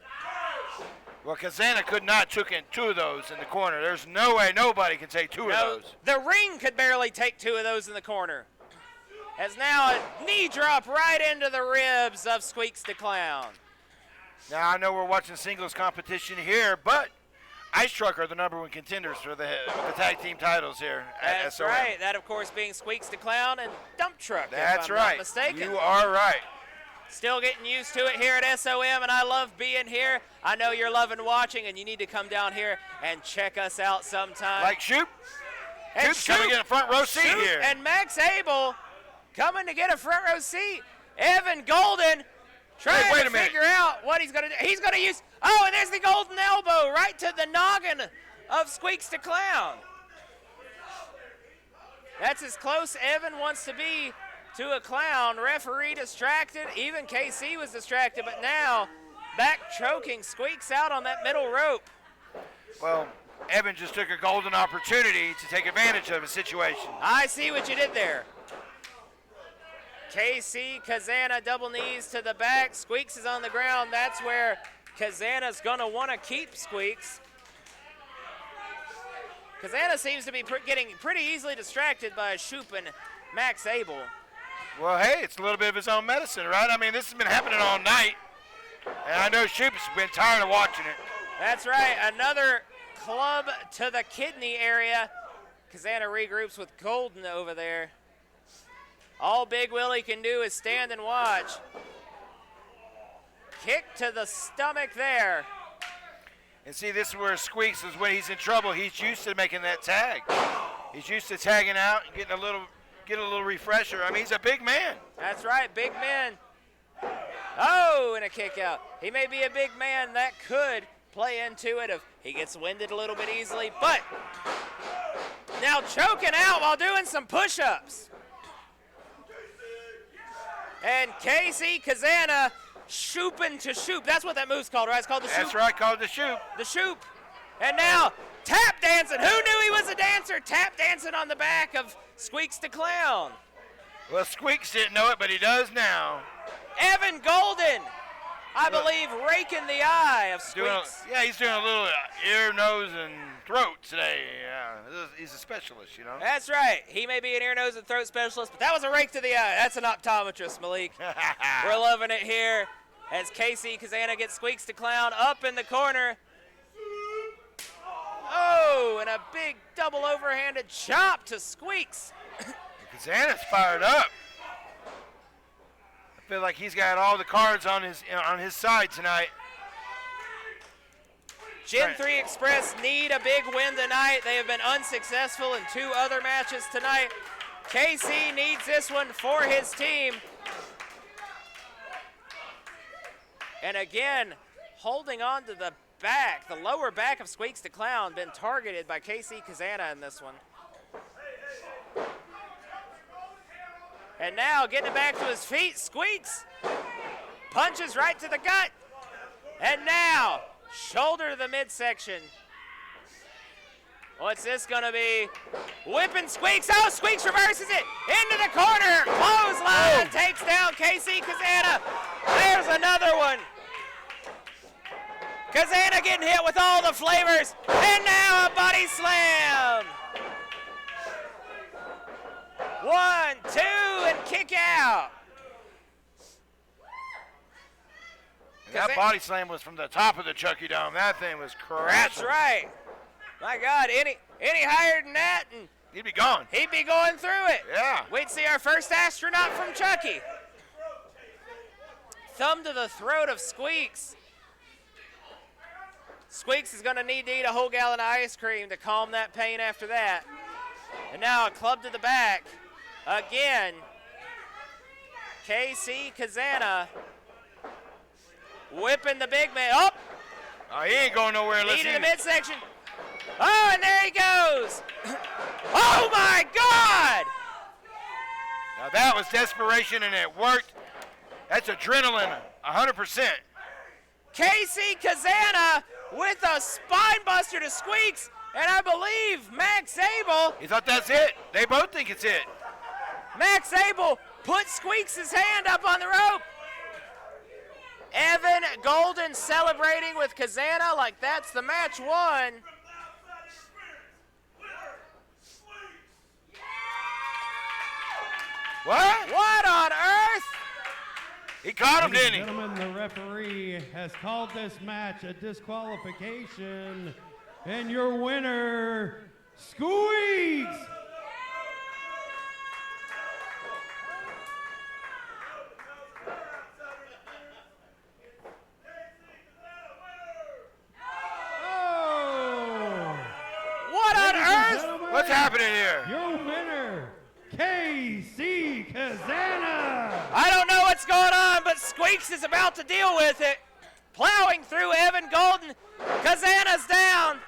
Well, Kazana could not took in two of those in the corner. There's no way nobody can take two of those. The ring could barely take two of those in the corner. As now a knee drop right into the ribs of Squeaks the Clown. Now, I know we're watching singles competition here, but Ice Truck are the #1 contenders for the tag team titles here at That's SOM. right. That, of course, being Squeaks the Clown and Dump Truck, That's if I'm right. not mistaken. You are right. Still getting used to it here at SOM, and I love being here. I know you're loving watching, and you need to come down here and check us out sometime. Like Shoop. And Shoop's coming to get a front row seat Shoop here. And Max Abel coming to get a front row seat. Evan Golden trying wait to a minute. figure out what he's going to do. He's going to use, oh, and there's the golden elbow right to the noggin of Squeaks the Clown. That's as close Evan wants to be to a clown. Referee distracted. Even KC was distracted, but now back choking Squeaks out on that middle rope. Well, Evan just took a golden opportunity to take advantage of a situation. I see what you did there. KC, Kazana, double knees to the back. Squeaks is on the ground. That's where Kazana's going to want to keep Squeaks. Kazana seems to be getting pretty easily distracted by Shoop and Max Abel. Well, hey, it's a little bit of his own medicine, right? I mean, this has been happening all night, and I know Shoop's been tired of watching it. That's right. Another club to the kidney area. Kazana regroups with Golden over there. All Big Willie can do is stand and watch. Kick to the stomach there. And see, this is where Squeaks is when he's in trouble. He's used to making that tag. He's used to tagging out and getting a little refresher. I mean, he's a big man. That's right, big man. Oh, and a kick out. He may be a big man. That could play into it if he gets winded a little bit easily. But now choking out while doing some push-ups. And Casey Kazana shooping to Shoop. That's what that move's called, right? It's called the Shoop. That's right, called the Shoop. The Shoop. And now tap dancing. Who knew he was a dancer? Tap dancing on the back of Squeaks the Clown. Well, Squeaks didn't know it, but he does now. Evan Golden, I believe, raking the eye of Squeaks. He's doing a little ear, nose, and throat today. He's a specialist, you know. That's right. He may be an ear, nose, and throat specialist, but that was a rake to the eye. That's an optometrist, Malik. We're loving it here as Casey Kazana gets Squeaks the Clown up in the corner. Oh, and a big double overhanded chop to Squeaks. Kazana's fired up. I feel like he's got all the cards on his side tonight. Gen 3 Express need a big win tonight. They have been unsuccessful in 2 other matches tonight. KC needs this one for his team. And again, holding on to the back, the lower back of Squeaks the Clown, been targeted by KC Kazana in this one. And now getting it back to his feet, Squeaks punches right to the gut. And now, shoulder to the midsection. What's this gonna be? Whipping Squeaks. Oh, Squeaks reverses it into the corner. Clothesline takes down KC Kazana. There's another one. Kazana getting hit with all the flavors. And now a body slam. 1, 2, and kick out. And that body slam was from the top of the Chucky Dome. That thing was crashing. That's right. My God, any higher than that, and he'd be gone. He'd be going through it. Yeah. We'd see our first astronaut from Chucky. Thumb to the throat of Squeaks. Squeaks is going to need to eat a whole gallon of ice cream to calm that pain after that. And now a club to the back. Again, KC Kazana whipping the big man. Oh! Oh, he ain't going nowhere. Knee to the midsection. Oh, and there he goes. Oh, my God! Now, that was desperation, and it worked. That's adrenaline, 100%. KC Kazana with a spine buster to Squeaks, and I believe Max Abel. He thought that's it. They both think it's it. Max Abel put Squeaks' hand up on the rope. Evan Golden celebrating with Kazana like that's the match won. What? What on earth? He caught him, Ladies didn't and he? gentlemen, the referee has called this match a disqualification. And your winner, Squeaks! What on earth? What's happening here? Your winner, KC Kazana! I don't know what's going on, but Squeaks is about to deal with it. Plowing through Evan Golden. Kazana's down.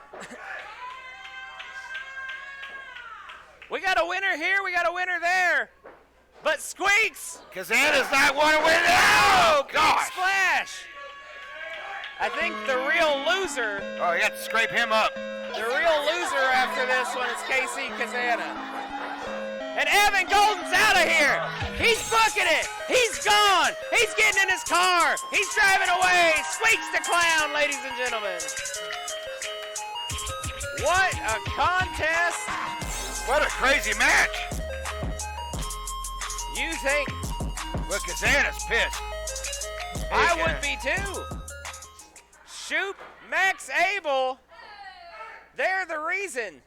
We got a winner here, we got a winner there. But Squeaks. Kazana's not want to win it. Oh, gosh. Splash. I think the real loser. Oh, you got to scrape him up. The real loser after this one is KC Kazana. And Evan Golden's out of here. He's booking it. He's gone. He's getting in his car. He's driving away. Squeaks the Clown, ladies and gentlemen. What a contest. What a crazy match. You think? Look, Kazana's pissed. I would be too. Shoot, Max Abel. They're the reason.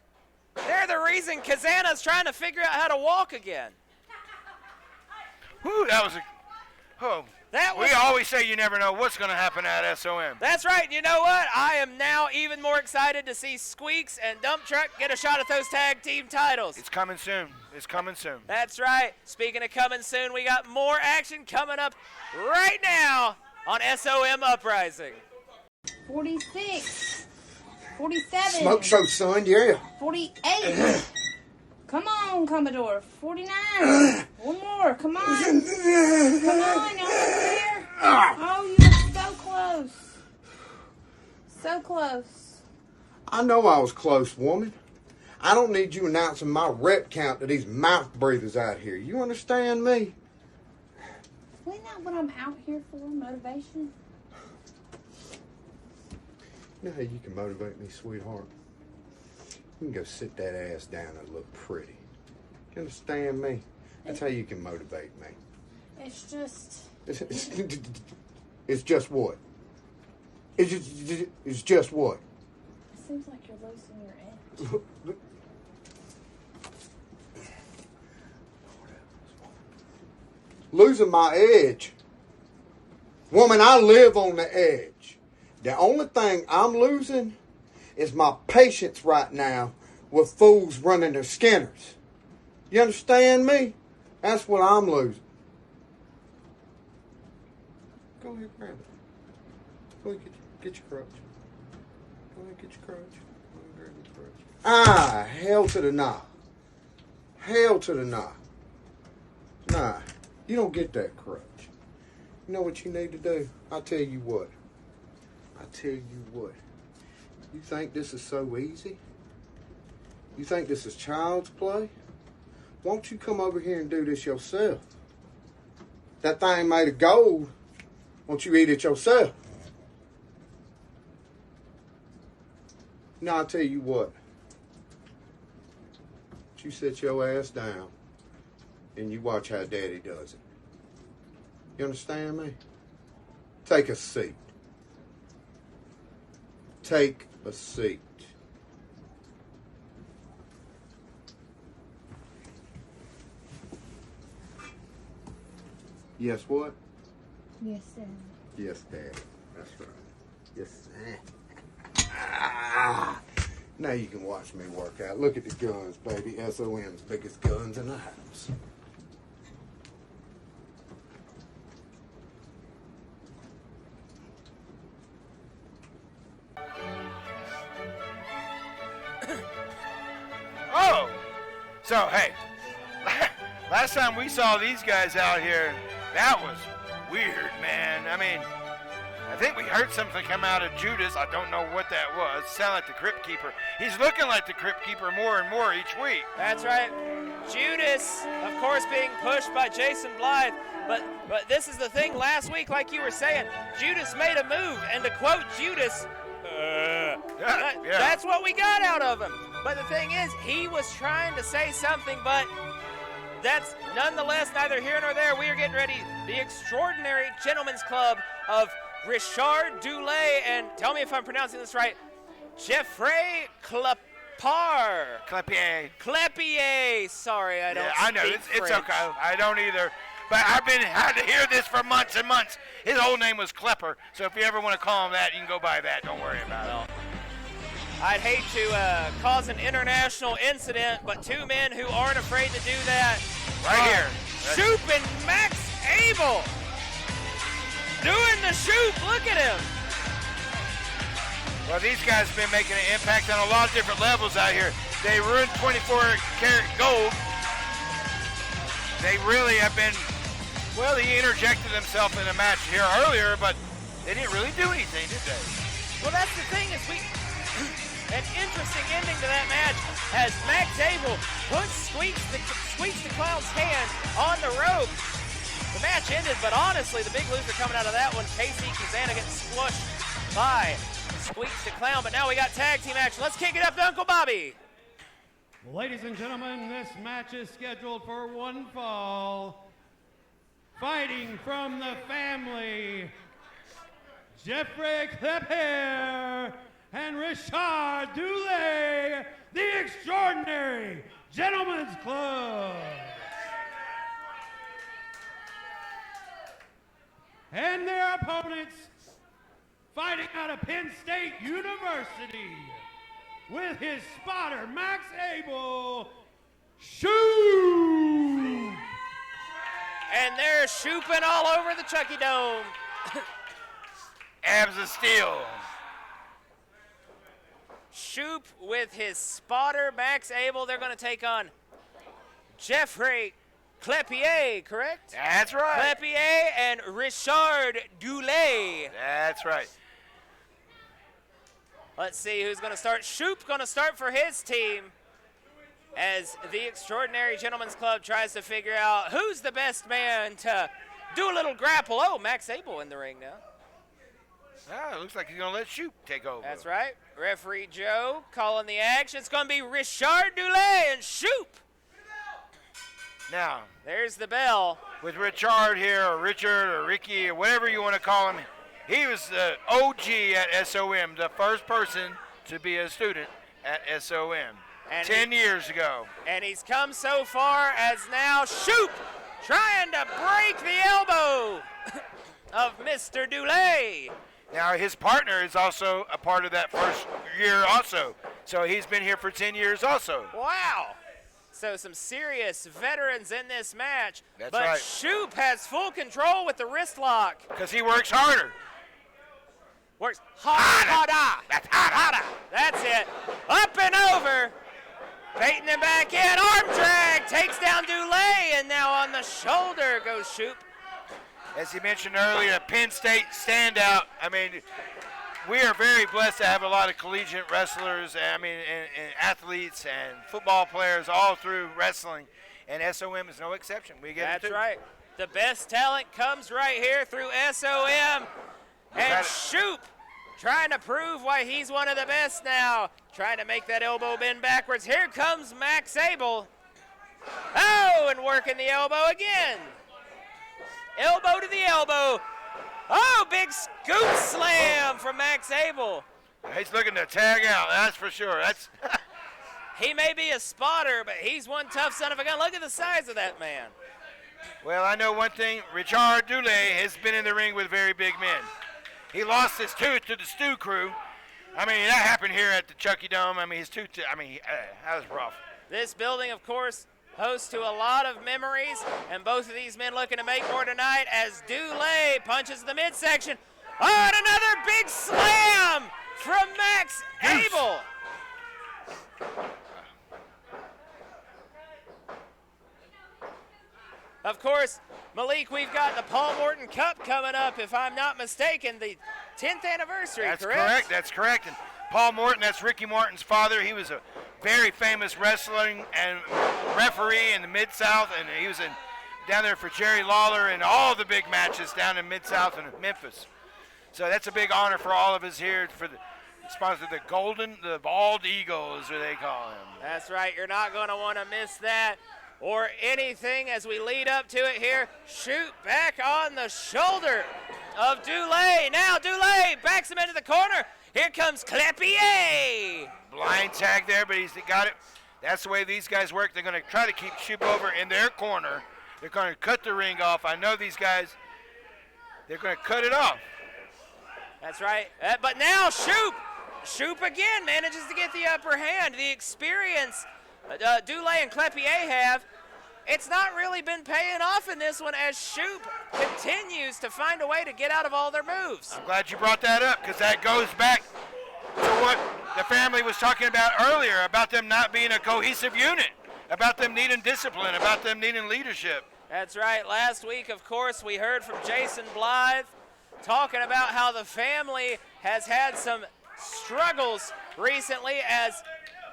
They're the reason Kazana's trying to figure out how to walk again. Whew, that was a... Oh, we always say you never know what's going to happen at SOM. That's right. You know what? I am now even more excited to see Squeaks and Dump Truck get a shot at those tag team titles. It's coming soon. It's coming soon. That's right. Speaking of coming soon, we got more action coming up right now on SOM Uprising. 46. 47. Smoke show, son, yeah. 48. Come on, Commodore. 49. One more. Come on. Come on, y'all there. Oh, you're so close. So close. I know I was close, woman. I don't need you announcing my rep count to these mouth breathers out here. You understand me? Isn't that what I'm out here for? Motivation? You know how you can motivate me, sweetheart? You can go sit that ass down and look pretty. You understand me? That's how you can motivate me. It's just... It's just what? It's just what? It seems like you're losing your edge. Losing my edge? Woman, I live on the edge. The only thing I'm losing is my patience right now with fools running their skinners. You understand me? That's what I'm losing. Go ahead, grab it. Go ahead, get your crutch. Go ahead, get your crutch. Go ahead, grab your crutch. Ah, hell to the nah. Hell to the nah. Nah, you don't get that crutch. You know what you need to do? I tell you what. You think this is so easy? You think this is child's play? Won't you come over here and do this yourself? That thing made of gold. Won't you eat it yourself? Now, I'll tell you what. You sit your ass down and you watch how Daddy does it. You understand me? Take a seat. Take a seat. Yes, what? Yes, sir. Yes, Daddy. That's right. Yes, sir. Ah. Now you can watch me work out. Look at the guns, baby. SOM's biggest guns in the house. Oh! So, hey, last time we saw these guys out here, that was weird, man. I mean, I think we heard something come out of Judas. I don't know what that was. Sound like the Crypt Keeper. He's looking like the Crypt Keeper more and more each week. That's right. Judas, of course, being pushed by Jason Blythe. But this is the thing. Last week, like you were saying, Judas made a move. And to quote Judas, that's what we got out of him. But the thing is, he was trying to say something, but that's nonetheless neither here nor there. We are getting ready. The Extraordinary Gentlemen's Club of Richard Dulé, and tell me if I'm pronouncing this right, Geoffrey Clepier. Sorry, I don't I know, it's okay. I don't either. But I've been had to hear this for months and months. His whole name was Klepper, so if you ever want to call him that, you can go by that. Don't worry about it. I'd hate to cause an international incident, but two men who aren't afraid to do that. Right here. Shoop and Max Abel. Doing the shoop, look at him. Well, these guys have been making an impact on a lot of different levels out here. They ruined 24 Karat Gold. They really have been, well, he interjected himself in a match here earlier, but they didn't really do anything, did they? Well, that's the thing is an interesting ending to that match as Max Abel puts Squeaks the Clown's hand on the rope. The match ended, but honestly, the big loser coming out of that one, Kazana getting squished by Squeaks the Clown. But now we got tag team action. Let's kick it up to Uncle Bobby. Ladies and gentlemen, this match is scheduled for one fall. Fighting from the family, Geoffrey Clepier and Richard Dulé, the Extraordinary Gentlemen's Club. And their opponents, fighting out of Penn State University, with his spotter, Max Abel, Shoop! And they're shooping all over the Chucky Dome. Abs of steel. Shoop with his spotter, Max Abel. They're going to take on Geoffrey Clepier, correct? That's right. Clepier and Richard Dulé. That's right. Let's see who's going to start. Shoop going to start for his team as the Extraordinary Gentlemen's Club tries to figure out who's the best man to do a little grapple. Oh, Max Abel in the ring now. Ah, it looks like he's going to let Shoop take over. That's right. Referee Joe calling the action. It's going to be Richard Dulé and Shoop. Now, there's the bell. With Richard here, or Richard, or Ricky, or whatever you want to call him, he was the OG at SOM, the first person to be a student at SOM and 10 years ago. And he's come so far as now Shoop trying to break the elbow. of Mr. Dulé. Now, his partner is also a part of that first year also. So he's been here for 10 years also. Wow. So some serious veterans in this match. That's but right. Shoop has full control with the wrist lock. Because he works harder. Works harder. That's harder. That's it. Up and over. Peyton and back in. Arm drag. Takes down Dulé. And now on the shoulder goes Shoop. As he mentioned earlier, a Penn State standout. I mean, we are very blessed to have a lot of collegiate wrestlers, and athletes and football players all through wrestling, and SOM is no exception. We get That's it too. right. The best talent comes right here through SOM. And Shoop trying to prove why he's one of the best now. Trying to make that elbow bend backwards. Here comes Max Abel. Oh, and working the elbow again. Elbow to the elbow. Oh, big scoop slam from Max Abel. He's looking to tag out, that's for sure. That's He may be a spotter, but he's one tough son of a gun. Look at the size of that man. Well, I know one thing. Richard Dulé has been in the ring with very big men. He lost his tooth to the Stew Crew. I mean, that happened here at the Chucky Dome. I mean, his tooth, that was rough. This building, of course, host to a lot of memories, and both of these men looking to make more tonight as Dulé punches the midsection. Oh, and another big slam from Max Abel. Of course, Malik, we've got the Paul Morton Cup coming up, if I'm not mistaken, the 10th anniversary, correct? That's correct. And Paul Morton, that's Ricky Morton's father. He was a very famous wrestling and referee in the Mid-South, and he was down there for Jerry Lawler and all the big matches down in Mid-South and Memphis. So that's a big honor for all of us here for the sponsor, the Bald Eagle is what they call him. That's right. You're not going to want to miss that or anything as we lead up to it here. Shoot back on the shoulder of Dulé. Now Dulé backs him into the corner. Here comes Clepier. Blind tag there, but he's got it. That's the way these guys work. They're going to try to keep Shoop over in their corner. They're going to cut the ring off. I know these guys, they're going to cut it off. That's right. But now Shoop again manages to get the upper hand. The experience Dulé and Clepier have, it's not really been paying off in this one as Shoop continues to find a way to get out of all their moves. I'm glad you brought that up because that goes back to what the family was talking about earlier, about them not being a cohesive unit, about them needing discipline, about them needing leadership. That's right. Last week, of course, we heard from Jason Blythe talking about how the family has had some struggles recently as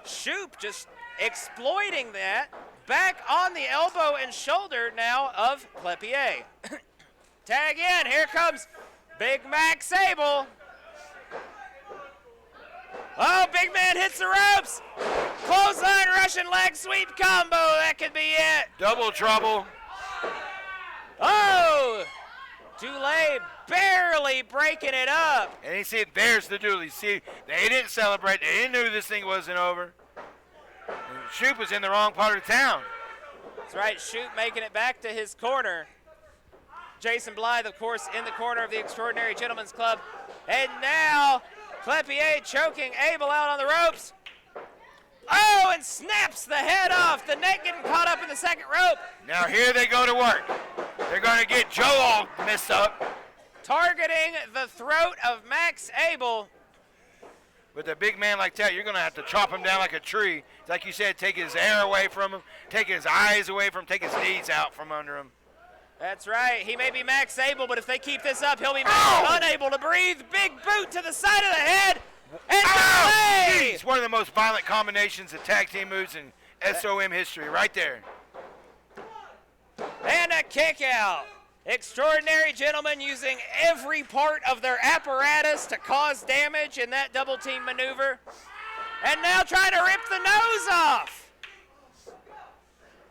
Shoop just exploiting that. Back on the elbow and shoulder now of Clepier. Tag in. Here comes Big Max Abel. Oh, big man hits the ropes. Clothesline Russian leg sweep combo. That could be it. Double trouble. Oh, Dulé barely breaking it up. And you see, there's the Dooley. See, they didn't celebrate. They didn't know this thing wasn't over. And Shoop was in the wrong part of town. That's right, Shoop making it back to his corner. Jason Blythe, of course, in the corner of the Extraordinary Gentlemen's Club. And now, Clepier choking Abel out on the ropes. Oh, and snaps the head off. The neck getting caught up in the second rope. Now here they go to work. They're going to get Joe all messed up. Targeting the throat of Max Abel. With a big man like that, you're going to have to chop him down like a tree. Like you said, take his air away from him, take his eyes away from him, take his knees out from under him. That's right. He may be Max Abel, but if they keep this up, he'll be unable to breathe. Big boot to the side of the head. And It's one of the most violent combinations of tag team moves in SOM history right there. And a kick out. Extraordinary Gentlemen using every part of their apparatus to cause damage in that double team maneuver. And now trying to rip the nose off.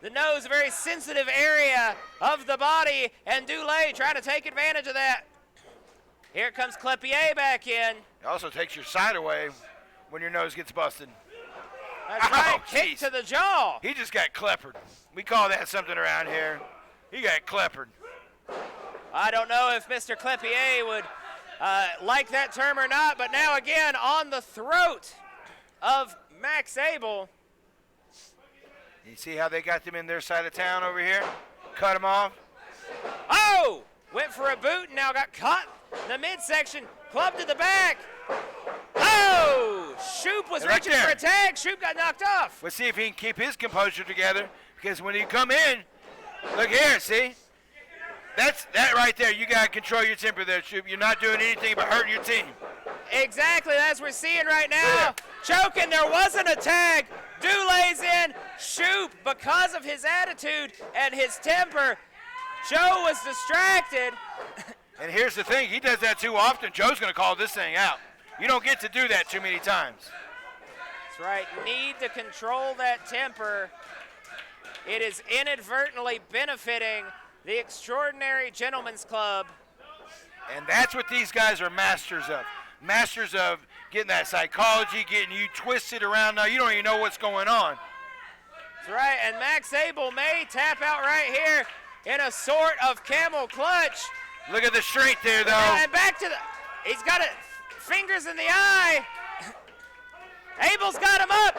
The nose, a very sensitive area of the body, and Dulé trying to take advantage of that. Here comes Clepier back in. It also takes your sight away when your nose gets busted. That's right, kick to the jaw. He just got kleppered. We call that something around here. He got kleppered. I don't know if Mr. Clepier would like that term or not, but now again on the throat of Max Abel. You see how they got them in their side of town over here? Cut them off. Oh! Went for a boot and now got caught in the midsection. Club to the back. Oh! Shoop was Right reaching there. for a tag. Shoop got knocked off. Let's see if he can keep his composure together, because when you come in, look here, see? That right there. You got to control your temper there, Shoop. You're not doing anything but hurting your team. Exactly, as we're seeing right now. Choking, there wasn't a tag. Dulay's in. Shoop, because of his attitude and his temper, Joe was distracted. And here's the thing. He does that too often. Joe's going to call this thing out. You don't get to do that too many times. That's right. Need to control that temper. It is inadvertently benefiting the Extraordinary Gentlemen's Club. And that's what these guys are masters of. Masters of getting that psychology, getting you twisted around. Now you don't even know what's going on. That's right. And Max Abel may tap out right here in a sort of camel clutch. Look at the strength there, though. And back to the, he's got it, fingers in the eye. Abel's got him up.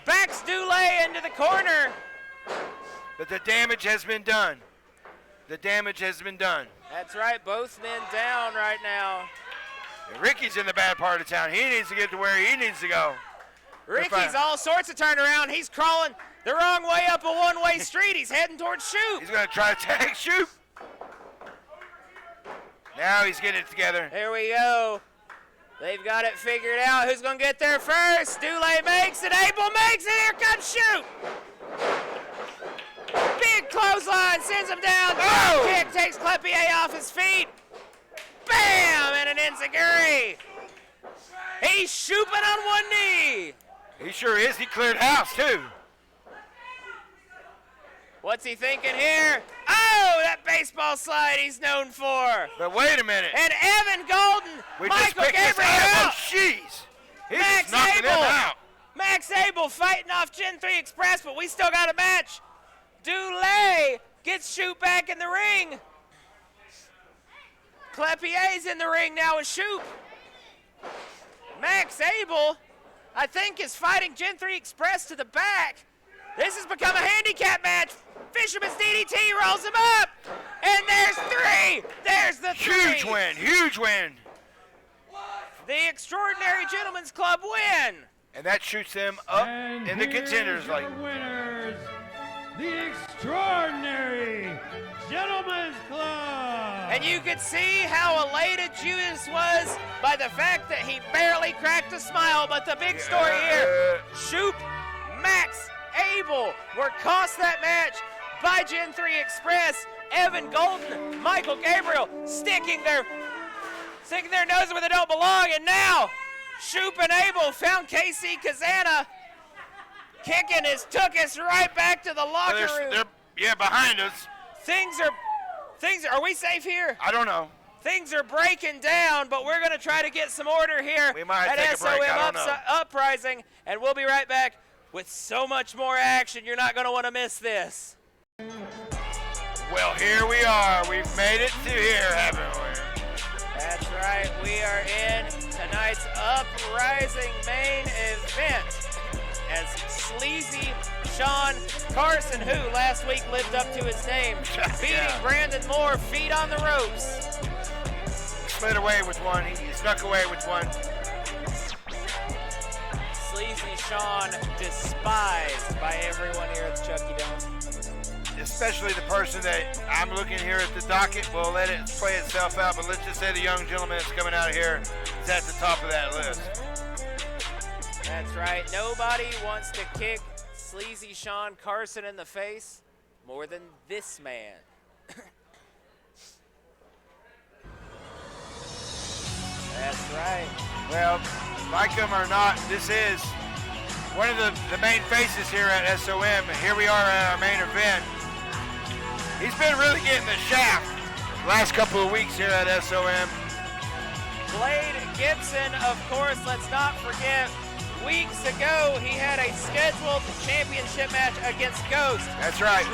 Backs Dulay into the corner. But the damage has been done. The damage has been done. That's right, both men down right now. And Ricky's in the bad part of town. He needs to get to where he needs to go. Ricky's all sorts of turnaround. He's crawling the wrong way up a one-way street. He's heading towards Shoop. He's going to try to tag Shoop. Now he's getting it together. There we go. They've got it figured out. Who's going to get there first? Dulay makes it. Abel makes it. Here comes Shoop. Big clothesline sends him down. Oh! Kick takes Clepier off his feet. Bam! And an enziguri. He's shooping on one knee. He sure is. He cleared house, too. What's he thinking here? Oh, that baseball slide he's known for. But wait a minute. And Evan Golden, We just Michael picked this Gabriel up. out. Oh, jeez. He's Max just knocking Abel. him out. Max Abel fighting off Gen 3 Express, but we still got a match. Dulay gets Shoop back in the ring. Clepier's in the ring now with Shoop. Max Abel, I think, is fighting Gen 3 Express to the back. This has become a handicap match. Fisherman's DDT rolls him up. And there's three. There's the three. Huge win. Huge win. The Extraordinary Gentlemen's Club win. And that shoots them up And in the contenders. here's your Like, winners, the Extraordinary Gentlemen's Club. And you could see how elated Judas was by the fact that he barely cracked a smile. But the big story here, Shoop, Max Abel were cost that match by Gen 3 Express. Evan Golden, Michael Gabriel sticking their noses where they don't belong. And now Shoop and Abel found KC Kazana kicking his took us right back to the locker room. They're behind us. Things are we safe here? I don't know. Things are breaking down, but we're going to try to get some order here We might at take a SOM break. I don't know. Uprising, and we'll be right back with so much more action. You're not going to want to miss this. Well, here we are. We've made it to here, haven't we? That's right. We are in tonight's Uprising main event as Sleazy Sean Carson, who last week lived up to his name, beating Brandon Moore, feet on the ropes. Slid away with one. He snuck away with one. Sleazy Sean despised by everyone here at the Chucky Dome. Especially the person that I'm looking here at the docket. We'll let it play itself out, but let's just say the young gentleman that's coming out of here is at the top of that list. That's right. Nobody wants to kick Sleazy Sean Carson in the face more than this man. That's right. Well, like him or not, this is one of the main faces here at SOM. And here we are at our main event. He's been really getting the shaft the last couple of weeks here at SOM. Blade Gibson, of course, let's not forget, weeks ago he had a scheduled championship match against Ghost. That's right.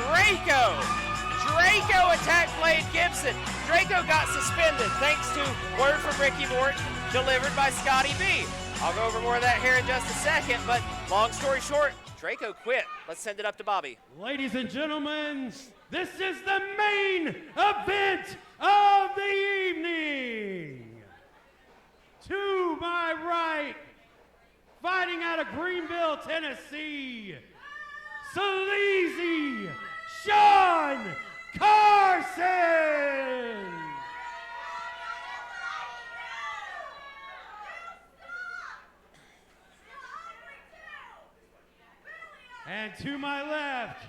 Draco attacked Blade Gibson. Draco got suspended thanks to word from Ricky Morton delivered by Scotty B. I'll go over more of that here in just a second, but long story short, Draco quit. Let's send it up to Bobby. Ladies and gentlemen, this is the main event of the evening. To my right, fighting out of Greenville, Tennessee, Sleazy Sean Carson. And to my left,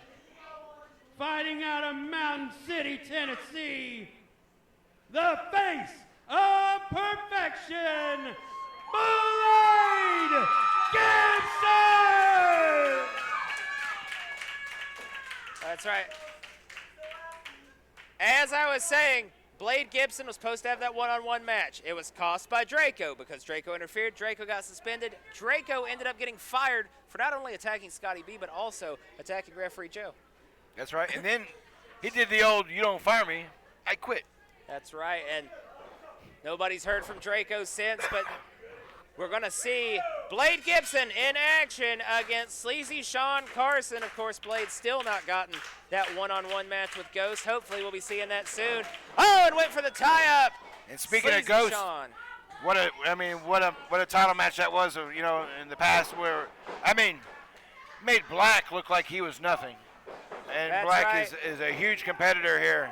fighting out of Mountain City, Tennessee, the face of perfection, Blade Gibson! That's right. As I was saying, Blade Gibson was supposed to have that one-on-one match. It was cost by Draco because Draco interfered. Draco got suspended. Draco ended up getting fired for not only attacking Scotty B, but also attacking referee Joe. That's right. And then he did the old, you don't fire me, I quit. That's right. And nobody's heard from Draco since, but we're going to see Blade Gibson in action against Sleazy Sean Carson. Of course, Blade's still not gotten that one-on-one match with Ghost. Hopefully we'll be seeing that soon. Oh, and went for the tie-up. And speaking Sleazy of Ghost, Sean. what a title match that was, you know, in the past where, I mean, made Black look like he was nothing. And That's Black right. is a huge competitor here.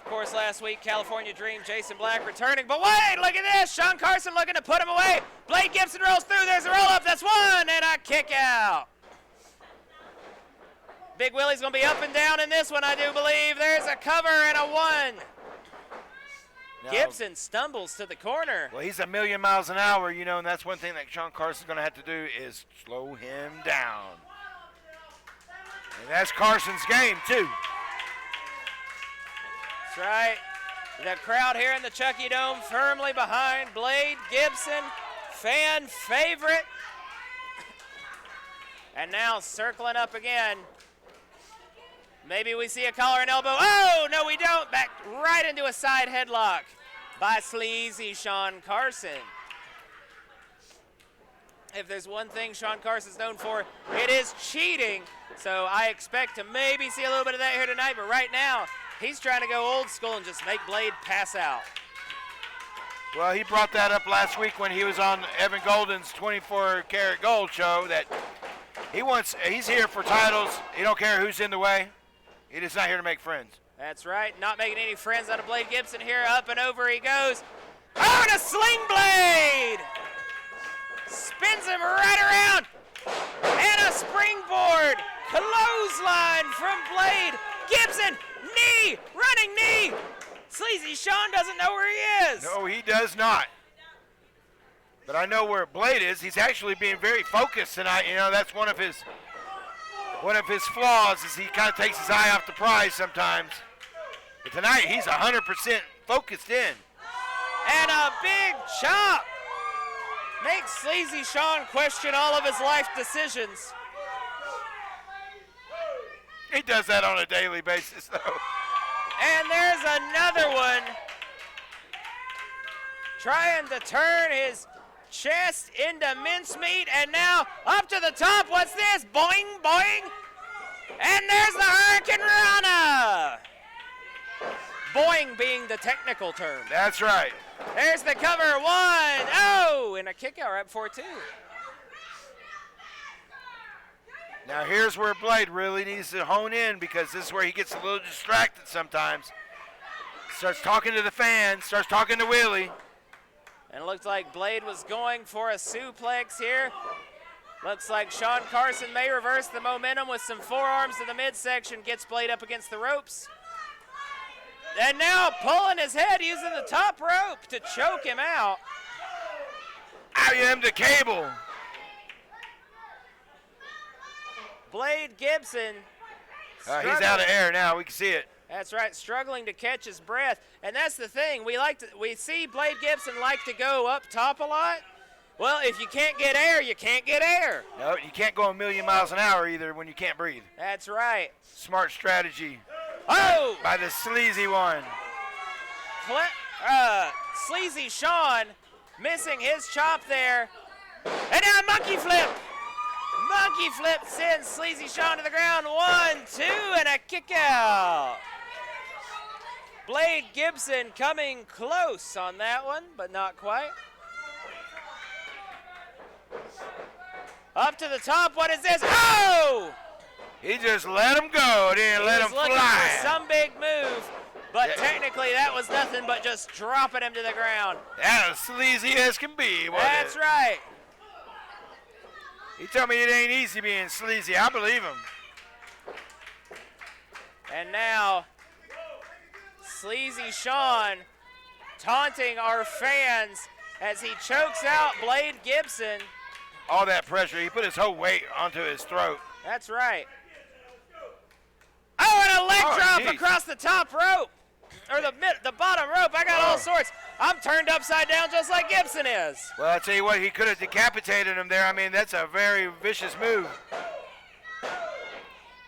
Of course, last week, California Dream, Jason Black returning. But wait, look at this. Sean Carson looking to put him away. Blade Gibson rolls through. There's a roll-up. That's one, and a kick out. Big Willie's going to be up and down in this one, I do believe. There's a cover and a one. Now, Gibson stumbles to the corner. Well, he's a million miles an hour, you know, and that's one thing that Sean Carson's going to have to do is slow him down. And that's Carson's game, too. That's right. The crowd here in the Chucky Dome firmly behind Blade Gibson, fan favorite. And now circling up again. Maybe we see a collar and elbow. Oh, no, we don't. Back right into a side headlock by Sleazy Sean Carson. If there's one thing Sean Carson's known for, it is cheating. So I expect to maybe see a little bit of that here tonight. But right now, he's trying to go old school and just make Blade pass out. Well, he brought that up last week when he was on Evan Golden's 24 Karat Gold show that he's here for titles. He don't care who's in the way. He is not here to make friends. That's right. Not making any friends out of Blade Gibson here. Up and over he goes. Oh, and a sling blade! Spins him right around. And a springboard. Clothesline from Blade Gibson. Knee! Running knee! Sleazy Sean doesn't know where he is. No, he does not. But I know where Blade is. He's actually being very focused tonight. You know, that's one of his flaws is he kind of takes his eye off the prize sometimes. But tonight he's 100% focused in. And a big chop makes Sleazy Sean question all of his life decisions. He does that on a daily basis, though. And there's another one. Trying to turn his chest into mincemeat, and now up to the top. What's this? Boing, boing. And there's the Hurricane Rana. Boing being the technical term. That's right. There's the cover. One. Oh, and a kick out right before two. Now here's where Blade really needs to hone in because this is where he gets a little distracted sometimes. Starts talking to the fans, starts talking to Willie. And it looks like Blade was going for a suplex here. Looks like Sean Carson may reverse the momentum with some forearms to the midsection, gets Blade up against the ropes. And now pulling his head using the top rope to choke him out. I am the cable. Blade Gibson. He's out of air now. We can see it. That's right, struggling to catch his breath. And that's the thing. We see Blade Gibson like to go up top a lot. Well, if you can't get air, you can't get air. No, you can't go a million miles an hour either when you can't breathe. That's right. Smart strategy Oh! By the sleazy one. Sleazy Sean missing his chop there. And now monkey flip. Monkey flip sends Sleazy Sean to the ground. 1, 2, and a kick out. Blade Gibson coming close on that one, but not quite. Up to the top, what is this? Oh! He just let him go, didn't let him fly. He was looking for some big move, but technically that was nothing but just dropping him to the ground. That as sleazy as can be, wasn't That's it? right. He told me it ain't easy being sleazy. I believe him. And now, Sleazy Sean taunting our fans as he chokes out Blade Gibson. All that pressure, he put his whole weight onto his throat. That's right. Oh, and a leg drop across the top rope. Or the bottom rope. I got all sorts. I'm turned upside down just like Gibson is. Well, I'll tell you what, he could have decapitated him there. I mean, that's a very vicious move.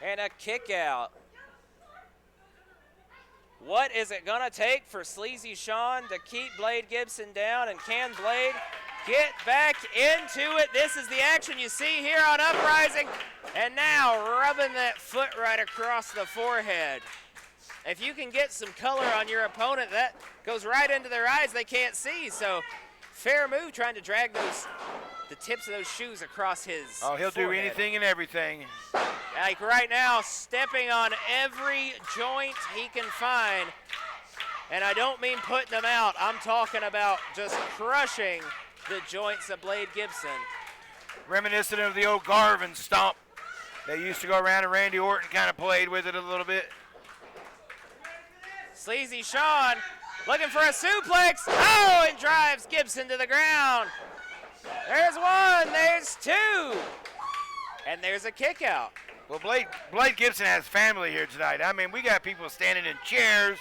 And a kick out. What is it going to take for Sleazy Sean to keep Blade Gibson down? And can Blade get back into it? This is the action you see here on Uprising. And now rubbing that foot right across the forehead. If you can get some color on your opponent, that goes right into their eyes. They can't see. So fair move trying to drag the tips of those shoes across his Oh, he'll do forehead. anything and everything. Like right now, stepping on every joint he can find. And I don't mean putting them out. I'm talking about just crushing the joints of Blade Gibson. Reminiscent of the old Garvin stomp. They used to go around, and Randy Orton kind of played with it a little bit. Sleazy Sean looking for a suplex. Oh, and drives Gibson to the ground. There's one, there's two, and there's a kick out. Well, Blade Gibson has family here tonight. I mean, we got people standing in chairs.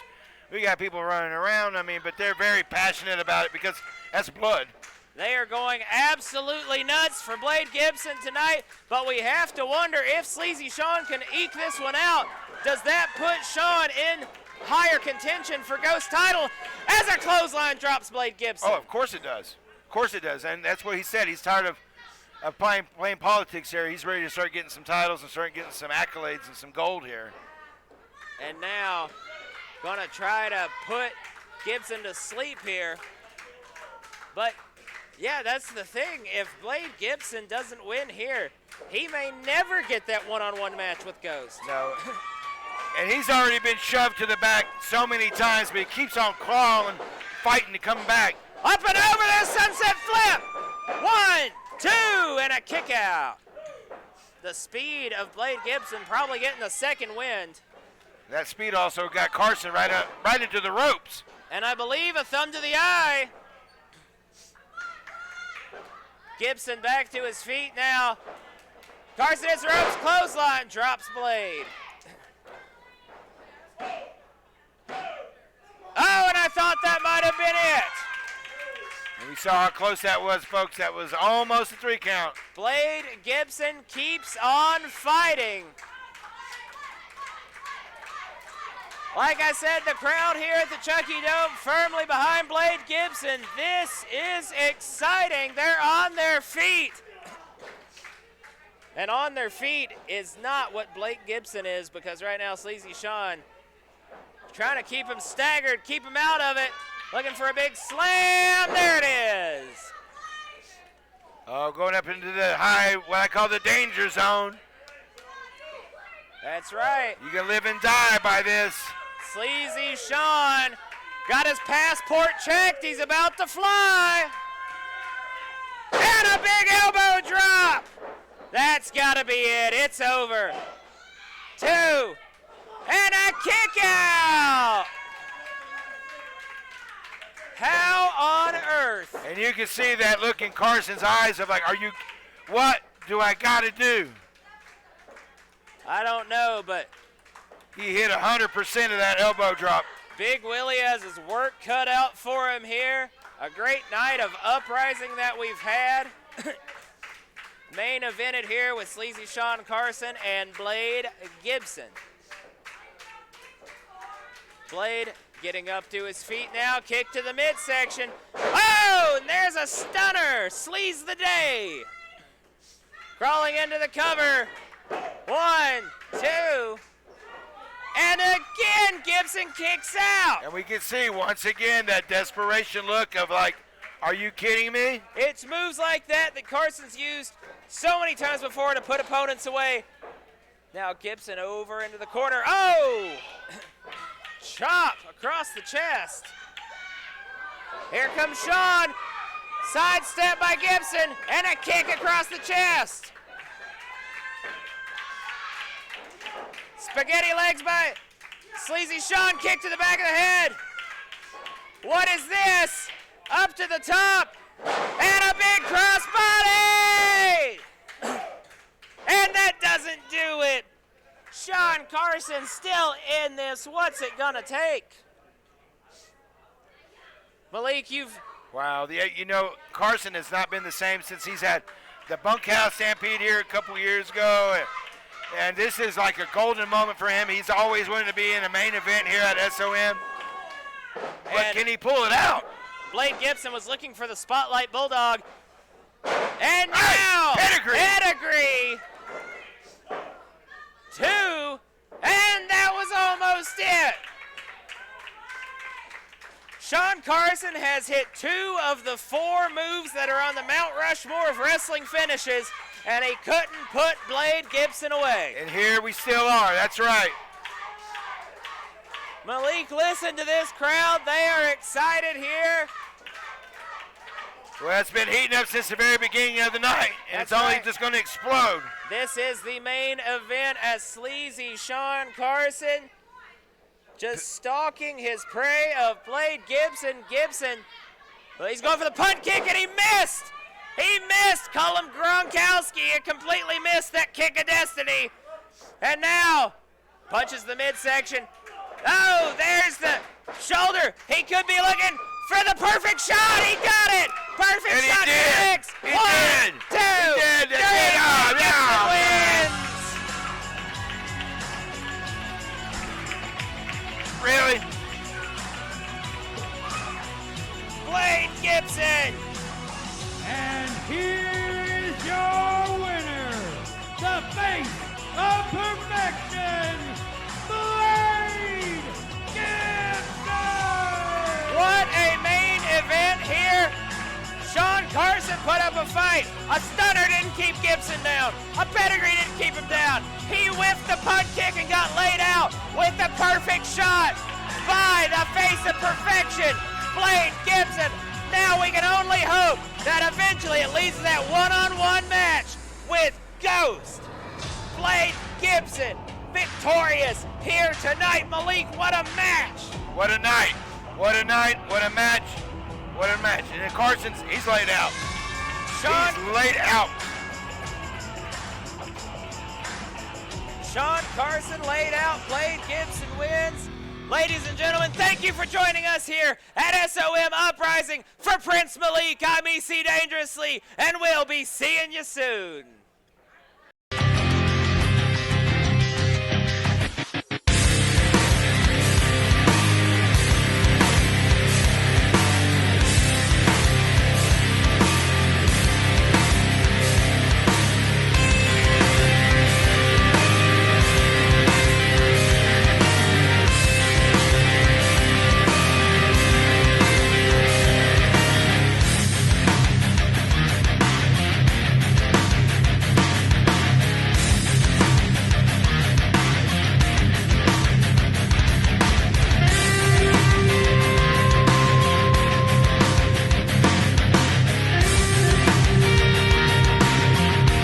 We got people running around. I mean, but they're very passionate about it because that's blood. They are going absolutely nuts for Blade Gibson tonight, but we have to wonder if Sleazy Sean can eke this one out. Does that put Sean in higher contention for Ghost title as a clothesline drops Blade Gibson? Oh, of course it does. Of course it does, and that's what he said. He's tired of playing politics here. He's ready to start getting some titles and start getting some accolades and some gold here. And now, gonna try to put Gibson to sleep here. But, yeah, that's the thing. If Blade Gibson doesn't win here, he may never get that one-on-one match with Ghost. No. And he's already been shoved to the back so many times, but he keeps on crawling, fighting to come back. Up and over the sunset flip. 1, 2, and a kick out. The speed of Blade Gibson probably getting the second wind. That speed also got Carson right into the ropes. And I believe a thumb to the eye. Gibson back to his feet now. Carson hits the ropes, clothesline, drops Blade. Oh, and I thought that might have been it. And we saw how close that was, folks. That was almost a 3 count. Blade Gibson keeps on fighting. Like I said, the crowd here at the Chucky Dome firmly behind Blade Gibson. This is exciting. They're on their feet. And on their feet is not what Blake Gibson is, because right now Sleazy Sean trying to keep him staggered, keep him out of it. Looking for a big slam. There it is. Oh, going up into the high, what I call the danger zone. That's right. You can live and die by this. Sleazy Sean got his passport checked. He's about to fly. And a big elbow drop. That's got to be it. It's over. 2. And a kick out. How on earth? And you can see that look in Carson's eyes of like, what do I got to do? I don't know, but he hit 100% of that elbow drop. Big Willie has his work cut out for him here. A great night of Uprising that we've had. Main evented here with Sleazy Sean Carson and Blade Gibson. Blade getting up to his feet now, kick to the midsection. Oh, and there's a stunner. Sleaze the day. Crawling into the cover. 1, 2. And again, Gibson kicks out. And we can see once again that desperation look of like, are you kidding me? It's moves like that Carson's used so many times before to put opponents away. Now Gibson over into the corner. Oh! Chop across the chest. Here comes Sean. Sidestep by Gibson and a kick across the chest. Spaghetti legs by Sleazy Sean, kick to the back of the head. What is this? Up to the top, and a big crossbody! And that doesn't do it. Sean Carson still in this. What's it gonna take? Malik, Wow, Carson has not been the same since he's had the bunkhouse stampede here a couple years ago. And this is like a golden moment for him. He's always wanted to be in a main event here at SOM. But can he pull it out? Blade Gibson was looking for the Spotlight Bulldog. And now, pedigree. 2, and that was almost it. Sean Carson has hit 2 of the 4 moves that are on the Mount Rushmore of wrestling finishes, and he couldn't put Blade Gibson away. And here we still are, that's right. Malik, listen to this crowd. They are excited here. Well, it's been heating up since the very beginning of the night, and it's only just going to explode. This is the main event as Sleazy Sean Carson just stalking his prey of Blade Gibson. Well, he's going for the punt kick, and he missed. He missed. Cullum Gronkowski completely missed that kick of destiny. And now punches the midsection. Oh, there's the shoulder. He could be looking for the perfect shot. He got it. Perfect and shot. He did. 6, he 1, did. 2, he did. 3. Yeah. Wins. Really? Blade Gibson. And here's your winner, the face of perfection, Blade Gibson! What a main event here. Sean Carson put up a fight. A stunner didn't keep Gibson down. A pedigree didn't keep him down. He whiffed the punt kick and got laid out with the perfect shot by the face of perfection, Blade Gibson. Now we can only hope that eventually it leads to that one-on-one match with Ghost. Blade Gibson victorious here tonight. Malik, what a match. What a night. What a night. What a match. What a match. And then Carson's, he's laid out. He's laid out. Sean Carson laid out. Blade Gibson wins. Ladies and gentlemen, thank you for joining us here at SOM Uprising. For Prince Malik, I'm EC Dangerously, and we'll be seeing you soon.